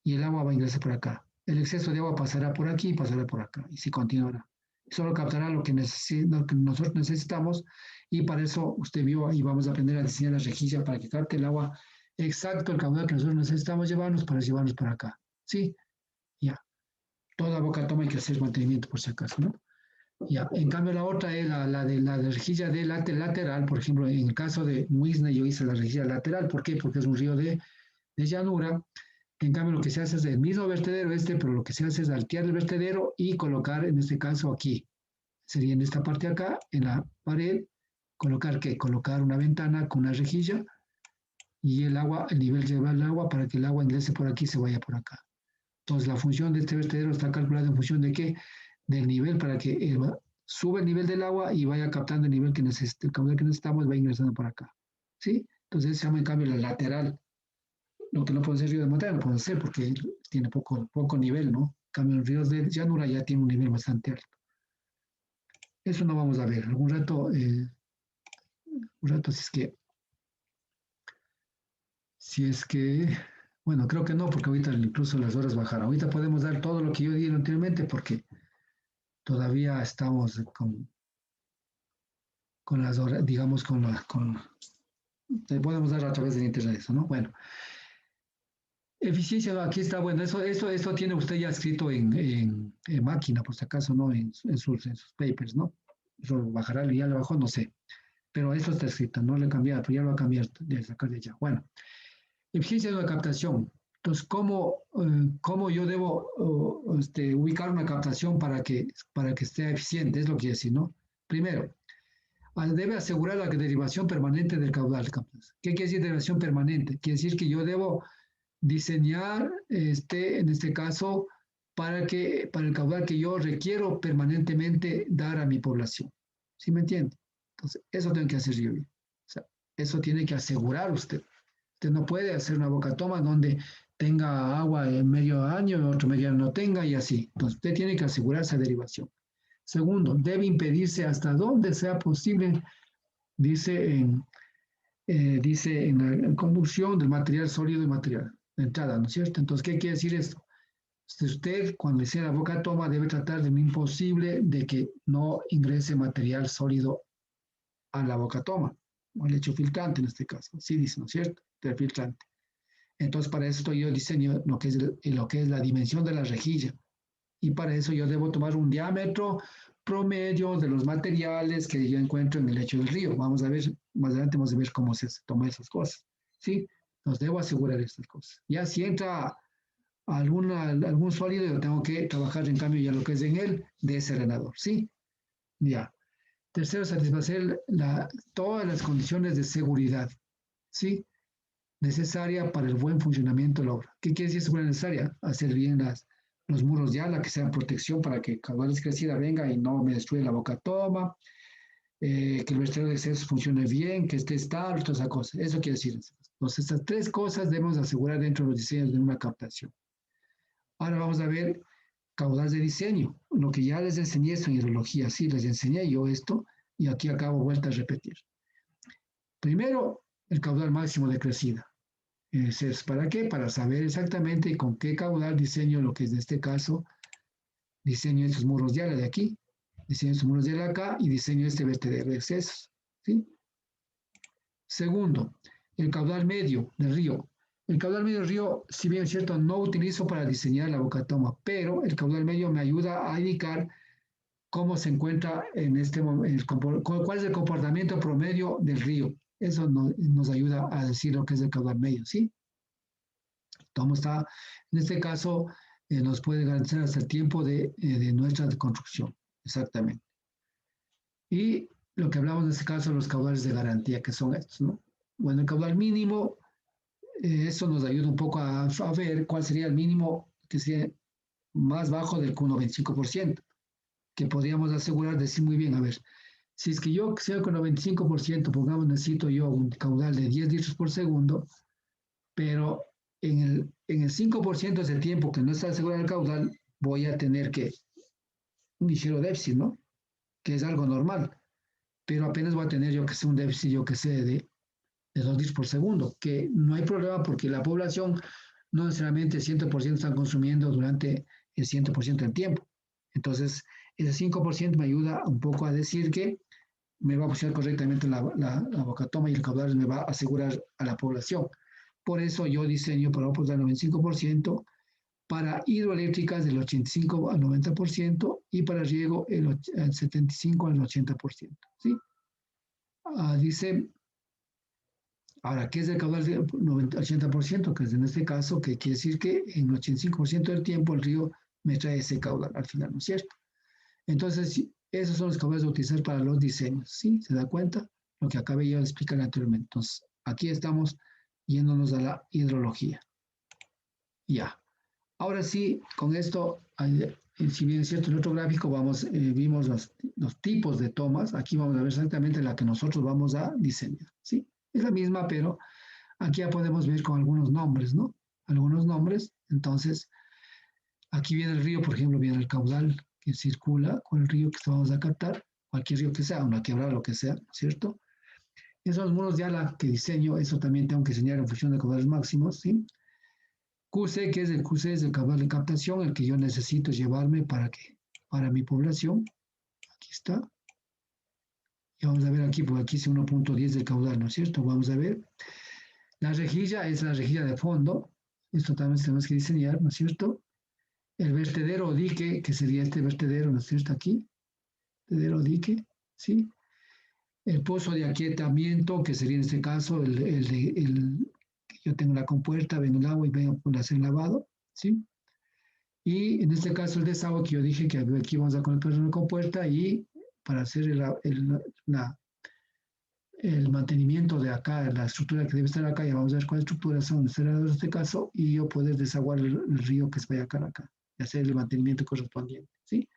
y el agua va a ingresar por acá. El exceso de agua pasará por aquí y pasará por acá. Y si continuará. Solo captará lo que nosotros necesitamos y para eso usted vio ahí vamos a aprender a diseñar la rejilla para que capte el agua exacto, el caudal que nosotros necesitamos llevarnos para llevarnos para acá. ¿Sí? Ya. Toda boca toma hay que hacer mantenimiento por si acaso, ¿no? Ya. En cambio la otra es la de rejilla de lateral, por ejemplo, en el caso de Muisne yo hice la rejilla lateral. ¿Por qué? Porque es un río de llanura. En cambio, lo que se hace es el mismo vertedero pero lo que se hace es altear el vertedero y colocar, en este caso, aquí. Sería en esta parte de acá, en la pared, colocar ¿qué? Colocar una ventana con una rejilla y el agua, el nivel lleva el agua para que el agua ingrese por aquí y se vaya por acá. Entonces, la función de este vertedero está calculada en función de qué? Del nivel para que suba el nivel del agua y vaya captando el nivel que necesita, el caudal que necesitamos, va ingresando por acá. ¿Sí? Entonces, se llama en cambio la lateral. Lo que no puede ser río de montaña, no puede ser porque tiene poco nivel, ¿no? En cambio, los ríos de llanura ya tienen un nivel bastante alto. Eso no vamos a ver. Un rato si es que, bueno, creo que no, porque ahorita incluso las horas bajaron. Ahorita podemos dar todo lo que yo dije anteriormente porque todavía estamos con las horas, digamos, podemos dar a través del internet eso, ¿no? Bueno, eficiencia, aquí está, bueno, eso tiene usted ya escrito en máquina, por si acaso, ¿no? En sus papers, ¿no? Eso bajará, ya lo bajó, no sé. Pero eso está escrito, no lo he cambiado, pero ya lo va a cambiar de sacar de allá. Bueno, eficiencia de la captación. Entonces, ¿cómo yo debo ubicar una captación para que esté eficiente? Es lo que quiere decir, ¿no? Primero, debe asegurar la derivación permanente del caudal. ¿Qué quiere decir derivación permanente? Quiere decir que yo debo diseñar, en este caso, para el caudal que yo requiero permanentemente dar a mi población. ¿Sí me entiende? Entonces, eso tengo que hacer yo. O sea, eso tiene que asegurar usted. Usted no puede hacer una bocatoma donde tenga agua en medio año y otro medio año no tenga y así. Entonces, usted tiene que asegurar esa derivación. Segundo, debe impedirse hasta donde sea posible, dice en la convulsión del material sólido y material de entrada, ¿no es cierto? Entonces, ¿qué quiere decir esto? Usted, cuando sea la boca toma, debe tratar de lo imposible de que no ingrese material sólido a la boca toma, o el lecho filtrante en este caso. Sí dice, ¿no es cierto? El filtrante. Entonces, para esto yo diseño lo que es la dimensión de la rejilla. Y para eso yo debo tomar un diámetro promedio de los materiales que yo encuentro en el lecho del río. Vamos a ver, más adelante vamos a ver cómo se toma esas cosas. ¿Sí? Nos debo asegurar estas cosas. Ya si entra algún sólido, yo tengo que trabajar en cambio ya lo que es en el desarenador. ¿Sí? Ya. Tercero, satisfacer todas las condiciones de seguridad. ¿Sí? Necesaria para el buen funcionamiento de la obra. ¿Qué quiere decir seguridad necesaria? Hacer bien los muros de ala, que sean protección para que caudales crecida venga y no me destruya la boca toma, que el vertedero de exceso funcione bien, que esté estable, toda esa cosa. Eso quiere decir. Entonces, estas tres cosas debemos asegurar dentro de los diseños de una captación. Ahora vamos a ver caudal de diseño, lo que ya les enseñé esto en hidrología, sí, les enseñé yo esto y aquí acabo vuelta a repetir. Primero, el caudal máximo de crecida. ¿Para qué? Para saber exactamente con qué caudal diseño lo que es en este caso, diseño estos muros de ala de aquí, diseño estos muros de ala acá y diseño este vertedero de excesos. ¿Sí? Segundo, el caudal medio del río. El caudal medio del río, si bien es cierto, no utilizo para diseñar la boca toma, pero el caudal medio me ayuda a indicar cómo se encuentra en este momento, cuál es el comportamiento promedio del río. Eso nos ayuda a decir lo que es el caudal medio, ¿sí? Cómo está, en este caso, nos puede garantizar hasta el tiempo de nuestra construcción, exactamente. Y lo que hablamos en este caso, los caudales de garantía, que son estos, ¿no? Bueno, el caudal mínimo, eso nos ayuda un poco a ver cuál sería el mínimo que sería más bajo del 1,25%, que podríamos asegurar, decir muy bien, a ver, si es que yo sea con 95%, pongamos, necesito yo un caudal de 10 litros por segundo, pero en el 5% de ese tiempo que no está asegurado el caudal, voy a tener que un ligero déficit, ¿no? Que es algo normal, pero apenas voy a tener yo que sé un déficit, yo que sé, de 2 litros por segundo, que no hay problema porque la población no necesariamente 100% están consumiendo durante el 100% del tiempo. Entonces, ese 5% me ayuda un poco a decir que me va a funcionar correctamente la boca toma y el caudal me va a asegurar a la población. Por eso yo diseño para OPOS del 95%, para hidroeléctricas del 85 al 90% y para riego el 75 al 80%. ¿Sí? Dice, ahora, ¿qué es el caudal del 80%? Que es en este caso, que quiere decir que en el 85% del tiempo el río me trae ese caudal al final, ¿no es cierto? Entonces, esos son los caudales a utilizar para los diseños, ¿sí? ¿Se da cuenta? Lo que acabé yo de explicar anteriormente. Entonces, aquí estamos yéndonos a la hidrología. Ya. Ahora sí, con esto, si bien es cierto, en el otro gráfico vimos los tipos de tomas. Aquí vamos a ver exactamente la que nosotros vamos a diseñar, ¿sí? Es la misma, pero aquí ya podemos ver con algunos nombres, ¿no? Algunos nombres. Entonces, aquí viene el río, por ejemplo, viene el caudal que circula con el río que vamos a captar, cualquier río que sea, una quebrada, lo que sea, ¿cierto? Esos muros de ala que diseño, eso también tengo que diseñar en función de caudales máximos, ¿sí? QC, que es el QC, es el caudal de captación, el que yo necesito llevarme para mi población. Aquí está. Y vamos a ver aquí, porque aquí es 1,10 del caudal, ¿no es cierto? Vamos a ver. La rejilla es la rejilla de fondo. Esto también tenemos que diseñar, ¿no es cierto? El vertedero o dique, que sería este vertedero, ¿no es cierto? Aquí. Vertedero o dique, ¿sí? El pozo de aquietamiento, que sería en este caso que yo tengo la compuerta, vengo el agua y vengo a hacer lavado, ¿sí? Y en este caso el desagüe que yo dije que aquí vamos a conectar una compuerta y para hacer el mantenimiento de acá, la estructura que debe estar acá, ya vamos a ver cuáles estructuras son necesarias en este caso y yo poder desaguar el río que se vaya acá y hacer el mantenimiento correspondiente, ¿sí?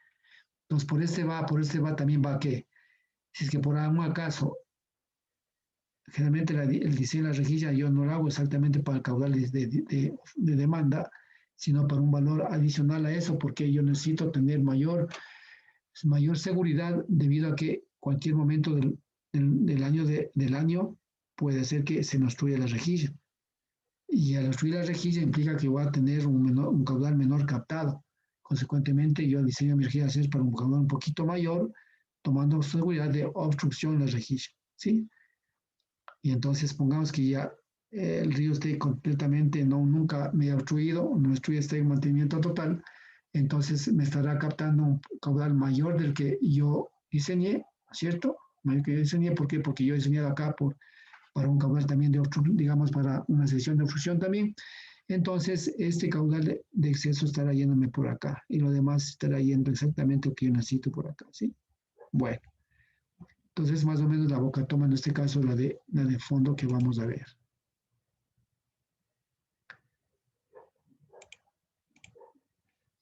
Entonces por este va también va que, si es que por algún acaso, generalmente el diseño de la rejilla yo no lo hago exactamente para el caudal de demanda, sino para un valor adicional a eso, porque yo necesito tener mayor seguridad debido a que cualquier momento del año puede ser que se nos destruya la rejilla. Y al destruir la rejilla implica que voy a tener un caudal menor captado. Consecuentemente, yo diseño mi rejilla para un caudal un poquito mayor, tomando seguridad de obstrucción en la rejilla, ¿sí? Y entonces pongamos que ya el río esté completamente, nunca me ha obstruido, no estoy en mantenimiento total, entonces me estará captando un caudal mayor del que yo diseñé, ¿cierto? Mayor que yo diseñé, ¿por qué? Porque yo he diseñado acá para un caudal también de obstrucción, digamos, para una sección de obstrucción también. Entonces, este caudal de exceso estará yéndome por acá y lo demás estará yendo exactamente lo que yo necesito por acá, ¿sí? Bueno, entonces más o menos la boca toma, en este caso la de fondo que vamos a ver.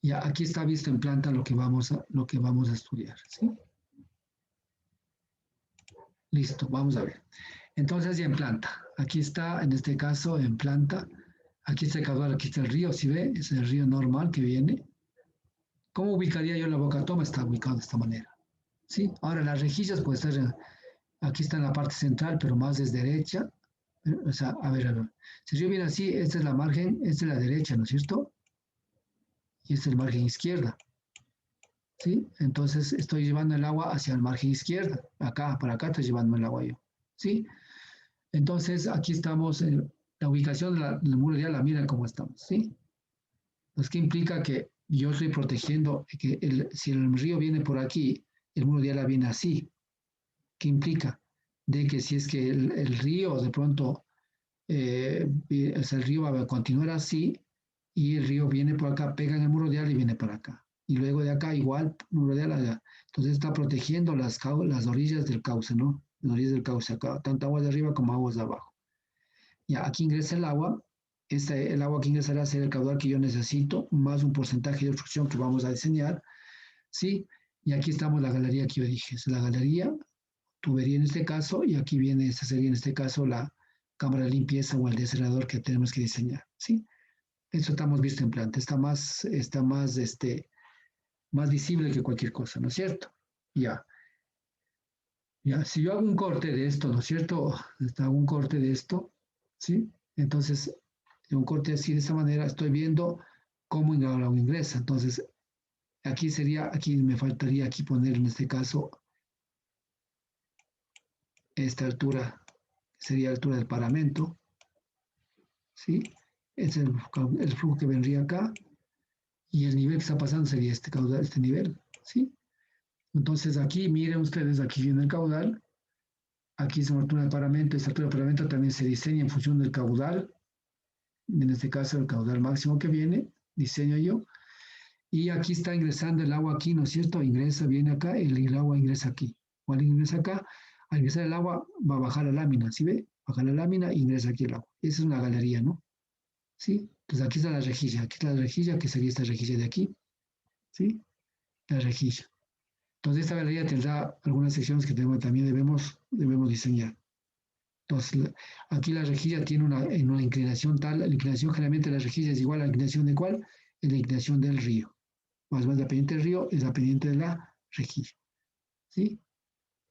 Ya, aquí está visto en planta lo que vamos a estudiar, ¿sí? Listo, vamos a ver. Entonces ya en planta. Aquí está, en este caso, en planta. Aquí está el caudal, aquí está el río, ¿sí ve? Es el río normal que viene. ¿Cómo ubicaría yo la boca toma? Está ubicado de esta manera, ¿sí? Ahora las rejillas puede estar, aquí está en la parte central, pero más es derecha. O sea, a ver. Si yo viene así, esta es la margen, esta es la derecha, ¿no es cierto? Y esta es la margen izquierda. ¿Sí? Entonces estoy llevando el agua hacia el margen izquierda. Acá, para acá estoy llevando el agua yo. ¿Sí? Entonces aquí estamos en la ubicación del muro de ala, mira cómo estamos. ¿Sí? Pues, ¿qué implica? Que yo estoy protegiendo que si el río viene por aquí, el muro de ala viene así. ¿Qué implica? De que si es que el río de pronto, o sea, el río va a continuar así y el río viene por acá, pega en el muro de ala y viene para acá. Y luego de acá igual, muro de ala. Entonces está protegiendo las orillas del cauce, ¿no? Las orillas del cauce acá, tanto aguas de arriba como aguas de abajo. Ya, aquí ingresa el agua. El agua que ingresará será el caudal que yo necesito, más un porcentaje de obstrucción que vamos a diseñar, ¿sí? Y aquí estamos la galería que yo dije, es la galería, tubería en este caso, y aquí viene, esta sería en este caso la cámara de limpieza o el deshelador que tenemos que diseñar, ¿sí? Eso estamos visto en planta, más visible que cualquier cosa, ¿no es cierto? Ya, ya, si yo hago un corte de esto, ¿no es cierto? Hago un corte de esto, ¿sí? Entonces, un corte así de esta manera, estoy viendo cómo ingresa. Entonces, aquí me faltaría aquí poner en este caso esta altura, sería la altura del paramento, ¿sí? Es el flujo que vendría acá y el nivel que está pasando sería este caudal, este nivel, ¿sí? Entonces aquí, miren ustedes, aquí viene el caudal, aquí es una altura de paramento, esta altura de paramento también se diseña en función del caudal, en este caso el caudal máximo que viene, diseño yo, y aquí está ingresando el agua aquí, ¿no es cierto? Ingresa, viene acá, el agua ingresa aquí. Cuando ingresa acá, al ingresar el agua va a bajar la lámina, ¿sí ve? Baja la lámina e ingresa aquí el agua. Esa es una galería, ¿no? ¿Sí? Entonces aquí está la rejilla, aquí está la rejilla, que sería esta rejilla de aquí, ¿sí? La rejilla. Entonces esta galería tendrá algunas secciones que también debemos diseñar. Entonces aquí la rejilla tiene una inclinación tal, la inclinación generalmente de la rejilla es igual a la inclinación de ¿cuál? Es la inclinación del río. Más la pendiente del río es la pendiente de la rejilla. ¿Sí?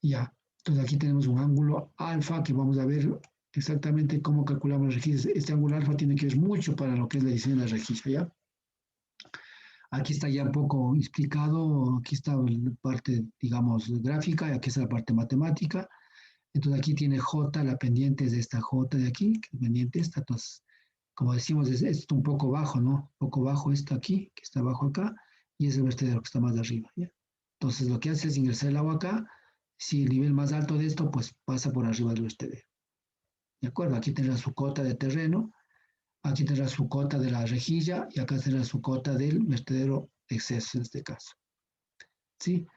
Ya. Entonces aquí tenemos un ángulo alfa que vamos a ver exactamente cómo calculamos las rejillas. Este ángulo alfa tiene que ver mucho para lo que es la diseño de la rejilla, ¿ya? Aquí está ya un poco explicado, aquí está la parte, digamos, gráfica y aquí está la parte matemática. Entonces aquí tiene J, la pendiente es de esta J de aquí, que es pendiente esta. Entonces, como decimos, es esto un poco bajo, ¿no? Un poco bajo esto aquí, que está abajo acá, y es el vertedero que está más arriba, ¿ya? Entonces lo que hace es ingresar el agua acá. Si el nivel más alto de esto, pues pasa por arriba del vertedero. ¿De acuerdo? Aquí tendrá su cota de terreno, aquí tendrá su cota de la rejilla y acá tendrá su cota del vertedero de exceso en este caso. ¿Sí?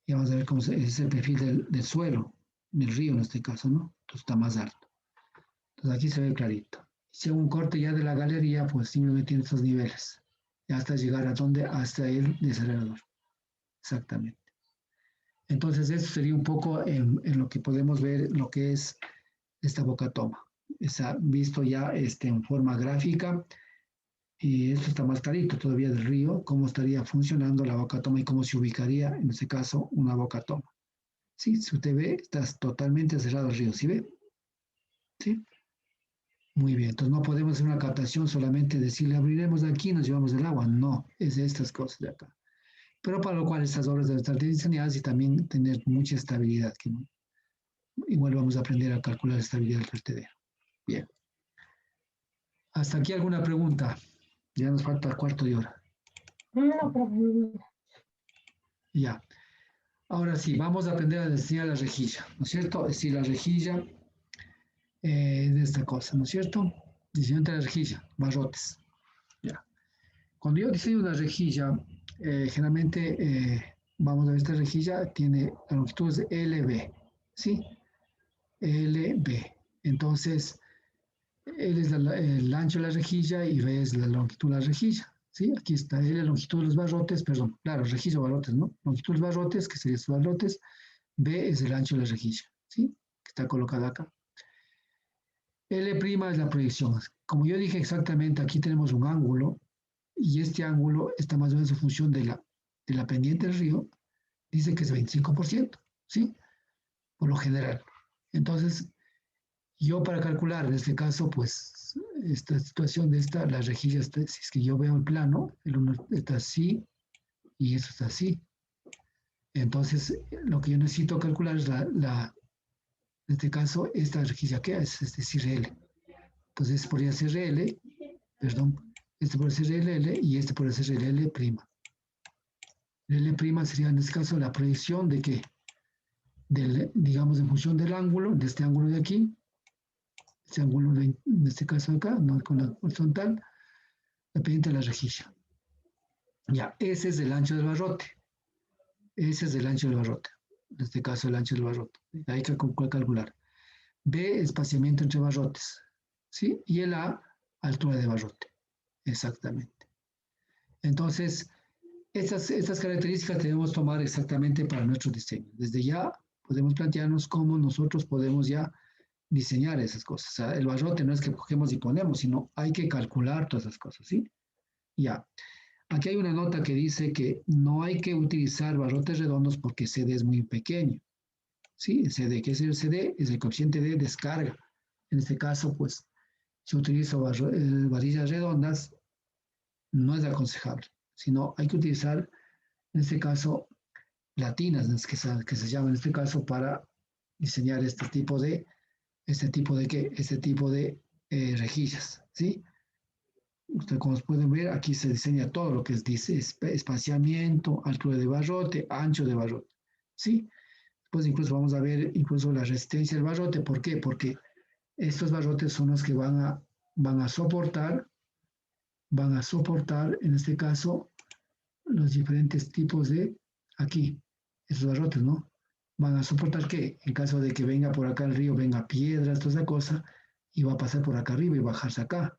Y vamos a ver cómo es el perfil del suelo, del río en este caso, ¿no? Entonces está más alto. Entonces aquí se ve clarito. Si hago un corte ya de la galería, pues simplemente tiene estos niveles. Y hasta llegar a donde, hasta el deshelador. Exactamente. Entonces, eso sería un poco en lo que podemos ver lo que es esta boca toma. Está visto ya en forma gráfica y esto está más clarito todavía del río, cómo estaría funcionando la boca toma y cómo se ubicaría, en este caso, una boca toma. Sí, si usted ve, está totalmente cerrado el río, ¿sí ve? Sí. Muy bien, entonces no podemos hacer una captación solamente decirle abriremos de aquí y nos llevamos el agua. No, es de estas cosas de acá. Pero para lo cual estas obras deben estar diseñadas y también tener mucha estabilidad, que igual vamos a aprender a calcular la estabilidad del vertedero. Bien. Hasta aquí alguna pregunta. Ya nos falta cuarto de hora. No, profe. Ya. Ahora sí, vamos a aprender a diseñar la rejilla, ¿no es cierto? Es decir, la rejilla de esta cosa, ¿no es cierto? Diseño de la rejilla, barrotes. Ya. Cuando yo diseño una rejilla, generalmente vamos a ver esta rejilla, tiene la longitud de LB, ¿sí? LB. Entonces, L es el ancho de la rejilla y B es la longitud de la rejilla, ¿sí? Aquí está L, la longitud de los barrotes, perdón, claro, rejilla o barrotes, ¿no? Longitud de los barrotes, que serían estos barrotes, B es el ancho de la rejilla, ¿sí? Que está colocada acá. L' es la proyección. Como yo dije exactamente, aquí tenemos un ángulo y este ángulo está más o menos en función de la pendiente del río, dice que es 25%, ¿sí? Por lo general. Entonces, yo para calcular en este caso, pues, esta situación de esta, la rejilla, si es que yo veo el plano, el uno está así y esto está así. Entonces, lo que yo necesito calcular es en este caso, esta rejilla que es decir, L. Entonces, podría ser L, perdón, este puede ser LL y este puede ser el L'. El L' sería en este caso la proyección de que, digamos, en función del ángulo, de este ángulo de aquí, este ángulo en este caso acá, no con la horizontal, la pendiente de la rejilla. Ya, ese es el ancho del barrote. Ese es el ancho del barrote. En este caso, el ancho del barrote. Hay que calcular. B, espaciamiento entre barrotes. ¿Sí? Y el A, altura de barrote. Exactamente. Entonces, estas características debemos tomar exactamente para nuestro diseño. Desde ya podemos plantearnos cómo nosotros podemos ya diseñar esas cosas. O sea, el barrote no es que cogemos y ponemos, sino hay que calcular todas esas cosas, ¿sí? Ya. Aquí hay una nota que dice que no hay que utilizar barrotes redondos porque CD es muy pequeño. ¿Sí? El CD, ¿qué es el CD? Es el coeficiente de descarga. En este caso, pues, si utilizo varillas redondas, no es aconsejable, sino hay que utilizar, en este caso, latinas, que se llaman en este caso para diseñar este tipo de rejillas, ¿sí? Ustedes como pueden ver, aquí se diseña todo lo que dice espaciamiento, altura de barrote, ancho de barrote, ¿sí? Pues incluso vamos a ver incluso la resistencia del barrote. ¿Por qué? Porque estos barrotes son los que van a soportar, en este caso, los diferentes tipos de, aquí, esos barrotes, ¿no? Van a soportar que en caso de que venga por acá el río, venga piedras, toda esa cosa, y va a pasar por acá arriba y bajarse acá.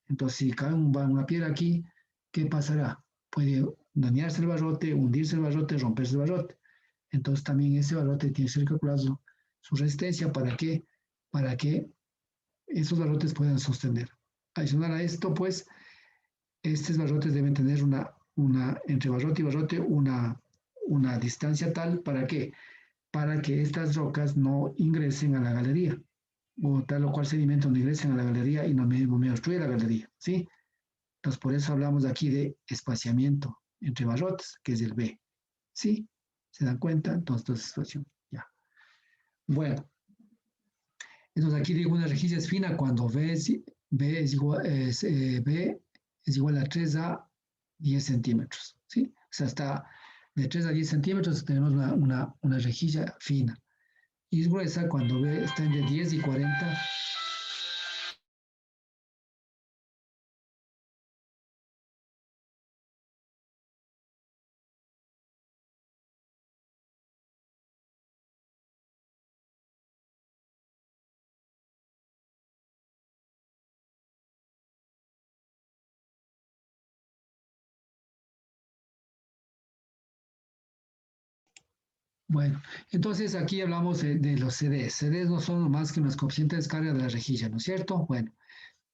Entonces, si cae una piedra aquí, ¿qué pasará? Puede dañarse el barrote, hundirse el barrote, romperse el barrote. Entonces, también ese barrote tiene que ser calculado su resistencia para que esos barrotes puedan sostener. Adicional a esto, pues, estos barrotes deben tener entre barrote y barrote una distancia tal para que estas rocas no ingresen a la galería, o tal o cual sedimento no ingresen a la galería y no me obstruye la galería, ¿sí? Entonces, por eso hablamos aquí de espaciamiento entre barrotes, que es el B, ¿sí? ¿Se dan cuenta? Entonces, toda esta situación, ya. Bueno, entonces aquí digo una rejilla es fina cuando B es igual a 3 a 10 centímetros, ¿sí? O sea, está de 3 a 10 centímetros tenemos una rejilla fina. Y es gruesa cuando B está entre 10 y 40. Bueno, entonces aquí hablamos de los CDs. CDs no son más que unos coeficientes de descarga de la rejilla, ¿no es cierto? Bueno,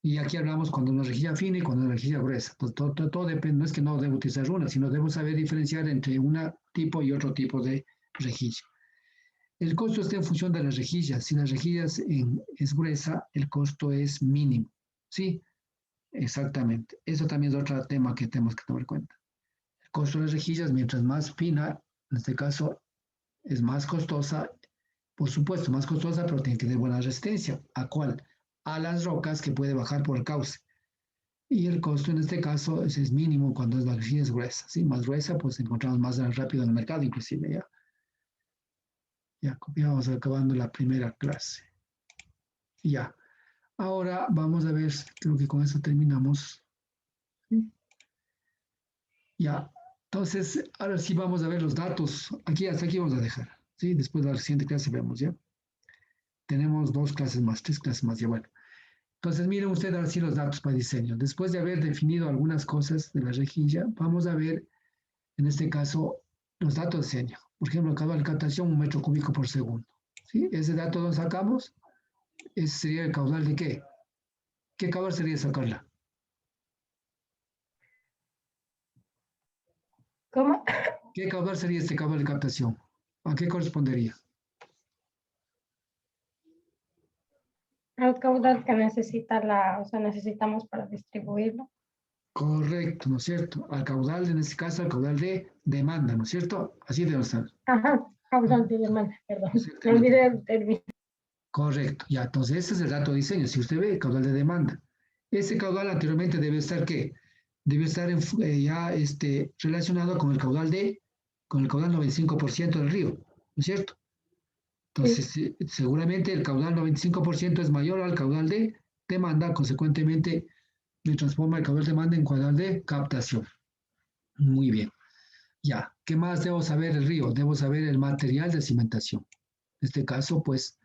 y aquí hablamos cuando una rejilla fina y cuando una rejilla gruesa. Pues todo depende, no es que no debo utilizar una, sino debo saber diferenciar entre un tipo y otro tipo de rejilla. El costo está en función de las rejillas. Si la rejilla es gruesa, el costo es mínimo. ¿Sí? Exactamente. Eso también es otro tema que tenemos que tomar en cuenta. El costo de las rejillas, mientras más fina, en este caso, es más costosa, por supuesto, más costosa, pero tiene que tener buena resistencia. ¿A cuál? A las rocas que puede bajar por el cauce. Y el costo en este caso es mínimo cuando la rejilla es gruesa, ¿sí? Más gruesa, pues encontramos más rápido en el mercado, inclusive, ¿ya? Ya, vamos acabando la primera clase. Ya. Ahora vamos a ver, creo que con eso terminamos. ¿Sí? Ya. Entonces, ahora sí vamos a ver los datos. Aquí, hasta aquí vamos a dejar. ¿Sí? Después de la siguiente clase vemos, ¿ya? Tenemos 2 clases más, 3 clases más, ya bueno. Entonces, miren ustedes ahora sí los datos para diseño. Después de haber definido algunas cosas de la rejilla, vamos a ver, en este caso, los datos de diseño. Por ejemplo, caudal de captación, 1 metro cúbico por segundo. ¿Sí? Ese dato lo sacamos. Ese sería el caudal de ¿qué? ¿Qué caudal sería sacarla? ¿Cómo? ¿Qué caudal sería este caudal de captación? ¿A qué correspondería? El caudal que necesita o sea, necesitamos para distribuirlo. Correcto, ¿no es cierto? Al caudal, en este caso, al caudal de demanda, ¿no es cierto? Así debe estar. Ajá, caudal de demanda, perdón. Me Exactamente. olvidé el término. Correcto. Ya, entonces ese es el dato de diseño. Si usted ve, caudal de demanda. Ese caudal anteriormente debe estar, ¿qué? Debe estar ya relacionado con el caudal 95% del río, ¿no es cierto? Sí. Entonces, seguramente el caudal 95% es mayor al caudal de demanda, consecuentemente le transforma el caudal de demanda en caudal de captación. Muy bien. Ya, ¿qué más debo saber del río? Debo saber el material de cimentación. En este caso, pues,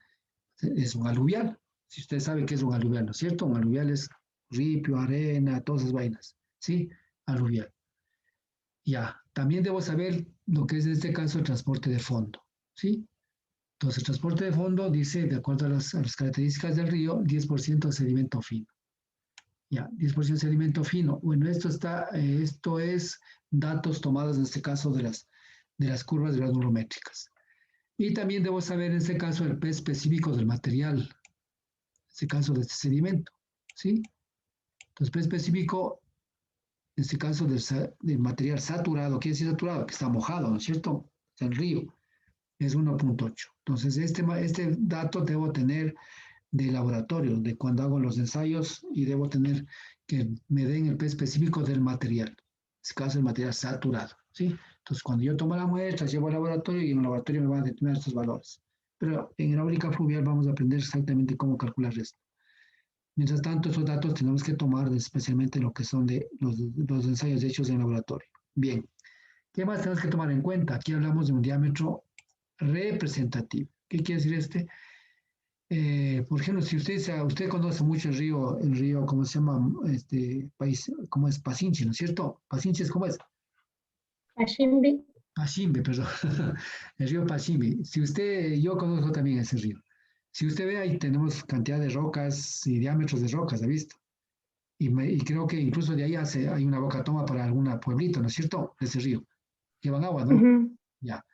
es un aluvial. Si usted sabe qué es un aluvial, ¿no es cierto? Un aluvial es ripio, arena, todas esas vainas. ¿Sí? Aluvial. Ya, también debo saber lo que es en este caso el transporte de fondo. ¿Sí? Entonces, el transporte de fondo dice, de acuerdo a las características del río, 10% de sedimento fino. Ya, 10% de sedimento fino. Bueno, esto es datos tomados en este caso de las curvas granulométricas. Y también debo saber en este caso el peso específico del material, en este caso de este sedimento. ¿Sí? Entonces, peso específico, en este caso del material saturado, ¿qué es saturado? Que está mojado, ¿no es cierto? Está en el río, es 1.8. Entonces, este dato debo tener de laboratorio, de cuando hago los ensayos, y debo tener que me den el peso específico del material. En este caso, el material saturado. ¿Sí? Entonces, cuando yo tomo la muestra, llevo al laboratorio y en el laboratorio me van a determinar estos valores. Pero en hidráulica fluvial vamos a aprender exactamente cómo calcular esto. Mientras tanto, esos datos tenemos que tomar especialmente lo que son de los ensayos hechos en laboratorio. Bien, ¿qué más tenemos que tomar en cuenta? Aquí hablamos de un diámetro representativo. ¿Qué quiere decir este? Por ejemplo, si usted conoce mucho el río, ¿cómo se llama? Este país, ¿cómo es? Pachinche, ¿no es cierto? Pachinche es ¿cómo es? Ashimbi. Pachimbe, perdón. El río Pachimbe. Yo conozco también ese río. Si usted ve ahí tenemos cantidad de rocas y diámetros de rocas, ¿ha visto? Y creo que incluso de ahí hay una boca toma para algún pueblito, ¿no es cierto? De ese río. Llevan agua, ¿no? Ujú. Ya.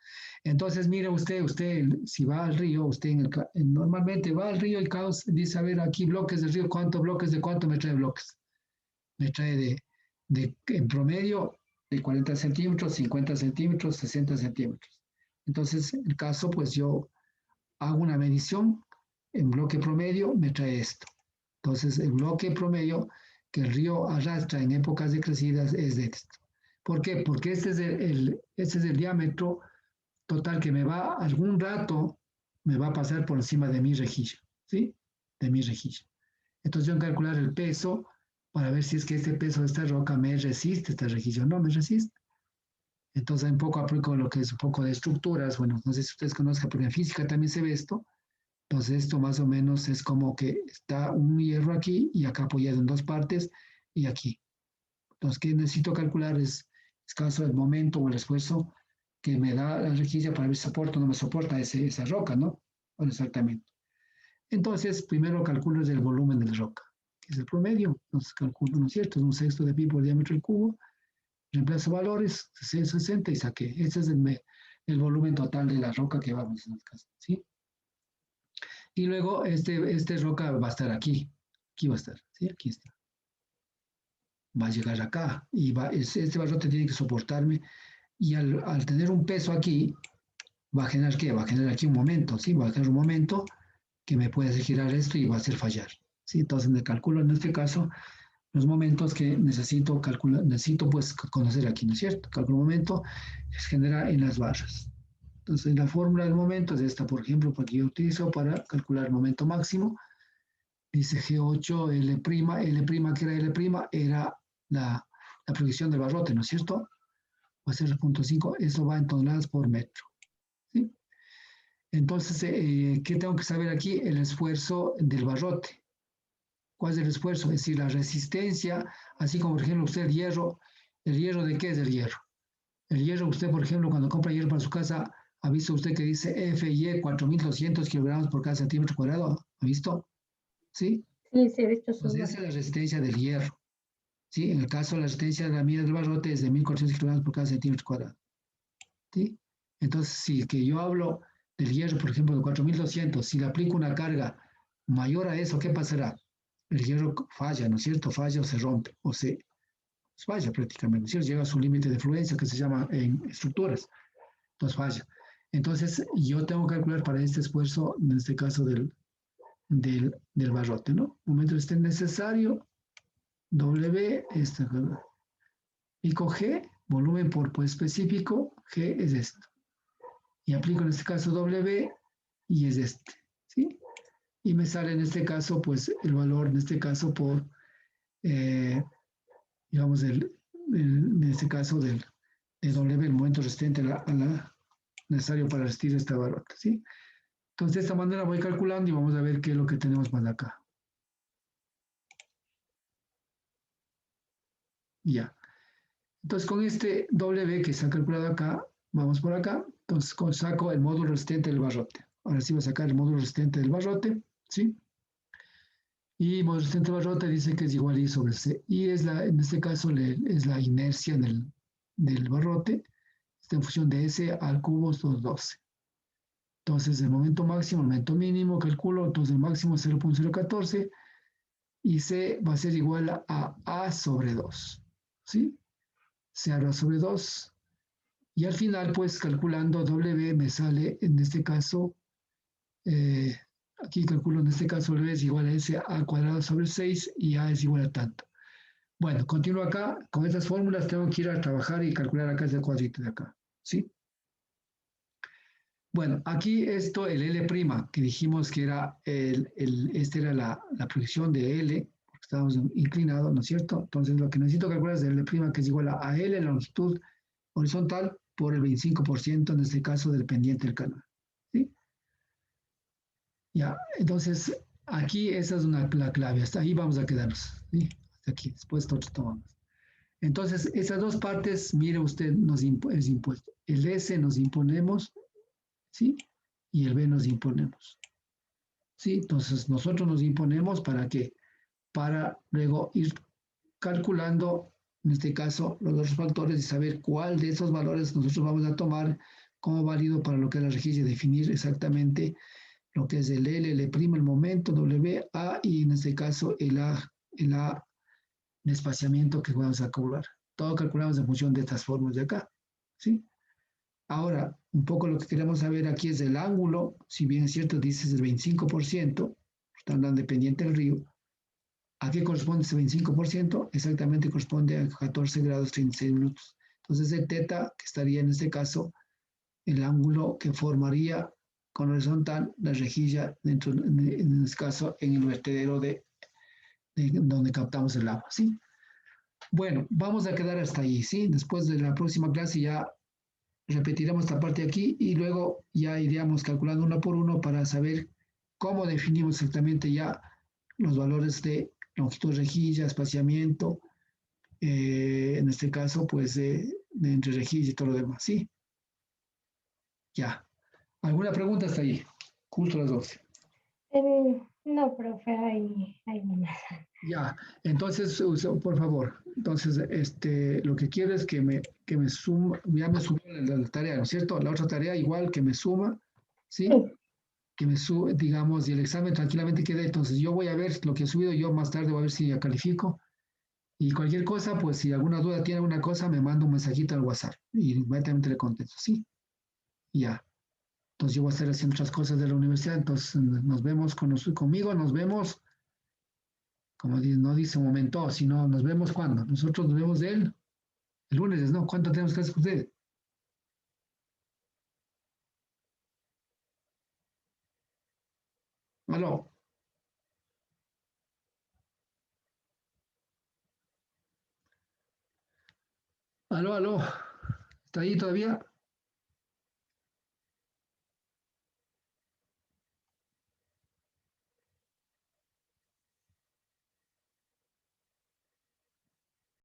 Entonces, mire usted, si va al río, normalmente va al río y dice, a ver, aquí bloques del río, ¿cuántos bloques de cuánto me trae bloques? Me trae en promedio de 40 centímetros, 50 centímetros, 60 centímetros. Entonces, el caso, pues yo hago una medición en bloque promedio, me trae esto. Entonces, el bloque promedio que el río arrastra en épocas de crecidas es de esto. ¿Por qué? Porque este es el diámetro total que algún rato me va a pasar por encima de mi rejilla, ¿sí? De mi rejilla. Entonces yo voy a calcular el peso para ver si es que este peso de esta roca me resiste esta rejilla o no me resiste. Entonces un poco aplico lo que es un poco de estructuras. Bueno, no sé si ustedes conozcan, pero en física también se ve esto. Entonces esto más o menos es como que está un hierro aquí y acá apoyado en dos partes y aquí. Entonces, ¿qué necesito calcular? Es caso del momento o el esfuerzo que me da la rejilla para ver si soporta o no me soporta esa roca, ¿no? Bueno, exactamente. Entonces, primero calculo el volumen de la roca, que es el promedio. Entonces, calculo, ¿no es cierto? Es un sexto de pi por diámetro del cubo. Reemplazo valores, 60 y saqué. Ese es el volumen total de la roca que vamos en el caso, ¿sí? Y luego, este roca va a estar aquí. Aquí va a estar, ¿sí? Aquí está. Va a llegar acá y este barrote tiene que soportarme y al tener un peso aquí, va a generar ¿qué? Va a generar aquí un momento, ¿sí? Va a generar un momento que me puede hacer girar esto y va a hacer fallar, ¿sí? Entonces, en el cálculo, en este caso, los momentos que necesito calcular, necesito pues conocer aquí, ¿no es cierto? Cálculo momento se genera en las barras. Entonces, la fórmula del momento es esta, por ejemplo, porque yo utilizo para calcular el momento máximo. Dice G8, L', que era L', era la proyección del barrote, ¿no es cierto? Va a ser 0.5, eso va en toneladas por metro. ¿Sí? Entonces, ¿qué tengo que saber aquí? El esfuerzo del barrote. ¿Cuál es el esfuerzo? Es decir, la resistencia, así como por ejemplo usted ¿el hierro de qué es el hierro? El hierro, usted por ejemplo cuando compra hierro para su casa, ¿ha visto usted que dice FY 4.200 kilogramos por cada centímetro cuadrado? ¿Ha visto? ¿Sí? Sí, sí, he visto sus Entonces esa es la marcas. resistencia del hierro. ¿Sí? En el caso la resistencia de la mina del barrote es de 1.400 kilogramos por cada centímetro cuadrado. ¿Sí? Entonces, si que yo hablo del hierro, por ejemplo, de 4.200, si le aplico una carga mayor a eso, ¿qué pasará? El hierro falla, ¿no es cierto? Falla o se rompe, o se falla prácticamente, ¿no es cierto? Llega a su límite de fluencia que se llama en estructuras, entonces falla. Entonces, yo tengo que calcular para este esfuerzo, en este caso del barrote, ¿no? Momento esté necesario, W, pico G, volumen por pues, específico, G es esto. Y aplico en este caso W y es este, ¿sí? Y me sale en este caso, pues, el valor, en este caso, por, digamos, en este caso de W, el momento resistente necesario para resistir esta barrota, ¿sí? Entonces, de esta manera voy calculando y vamos a ver qué es lo que tenemos más acá. Ya. Entonces, con este W que se ha calculado acá, vamos por acá, entonces saco el módulo resistente del barrote. Ahora sí voy a sacar el módulo resistente del barrote, ¿sí? Y módulo resistente del barrote dice que es igual a I sobre C. Y es en este caso es la inercia del barrote, está en función de S al cubo 212. Entonces, el momento máximo, el momento mínimo, calculo, entonces el máximo es 0.014 y C va a ser igual a A sobre 2, ¿sí? C a sobre 2. Y al final, pues calculando W me sale, en este caso, eh, aquí calculo en este caso W es igual a S A cuadrado sobre 6 y A es igual a tanto. Bueno, continúo acá. Con estas fórmulas tengo que ir a trabajar y calcular acá ese cuadrito de acá, ¿sí? Bueno, aquí esto, el L', que dijimos que era, esta era la proyección de L, porque estábamos inclinados, ¿no es cierto? Entonces lo que necesito calcular es el L', que es igual a L, la longitud horizontal, por el 25%, en este caso, del pendiente del canal, ¿sí? Ya, entonces, aquí esa es la clave, hasta ahí vamos a quedarnos, ¿sí? Hasta aquí, después nosotros tomamos. Entonces, esas dos partes, mire usted, es impuesto. El S nos imponemos, ¿sí? Y el B nos imponemos, ¿sí? Entonces, nosotros nos imponemos ¿para qué? Para luego ir calculando, en este caso, los dos factores y saber cuál de esos valores nosotros vamos a tomar como válido para lo que es la rejilla, definir exactamente lo que es el L, L', el momento, W, A y en este caso el A de espaciamiento que vamos a calcular. Todo calculamos en función de estas formas de acá, ¿sí? Ahora, un poco lo que queremos saber aquí es el ángulo, si bien es cierto, dices el 25%, está andando dependiente del río. ¿A qué corresponde ese 25%? Exactamente corresponde a 14 grados 36 minutos. Entonces, el teta, que estaría en este caso, el ángulo que formaría con horizontal la rejilla dentro, en este caso, en el vertedero de donde captamos el agua, ¿sí? Bueno, vamos a quedar hasta ahí, ¿sí? Después de la próxima clase ya repetiremos esta parte aquí y luego ya iríamos calculando uno por uno para saber cómo definimos exactamente ya los valores de longitud de rejilla, espaciamiento, en este caso, pues de entre rejilla y todo lo demás, ¿sí? Ya. ¿Alguna pregunta hasta ahí? Justo las 12. No, profe, ahí nomás. Ya, entonces, por favor, entonces, lo que quiero es que me suma, ya me sumó la tarea, ¿no es cierto? La otra tarea igual que me suma, ¿sí? Sí, Que me sube, digamos, y el examen tranquilamente quede. Entonces, yo voy a ver lo que he subido, yo más tarde voy a ver si ya califico. Y cualquier cosa, pues si alguna duda tiene alguna cosa, me manda un mensajito al WhatsApp y inmediatamente le contesto, ¿sí? Ya. Entonces, yo voy a estar haciendo otras cosas de la universidad, entonces nos vemos conmigo, nos vemos como no dice un momento, sino nos vemos cuando. Nosotros nos vemos de él el lunes, ¿no? ¿Cuánto tenemos que hacer con usted? Aló, aló, aló. ¿Está ahí todavía?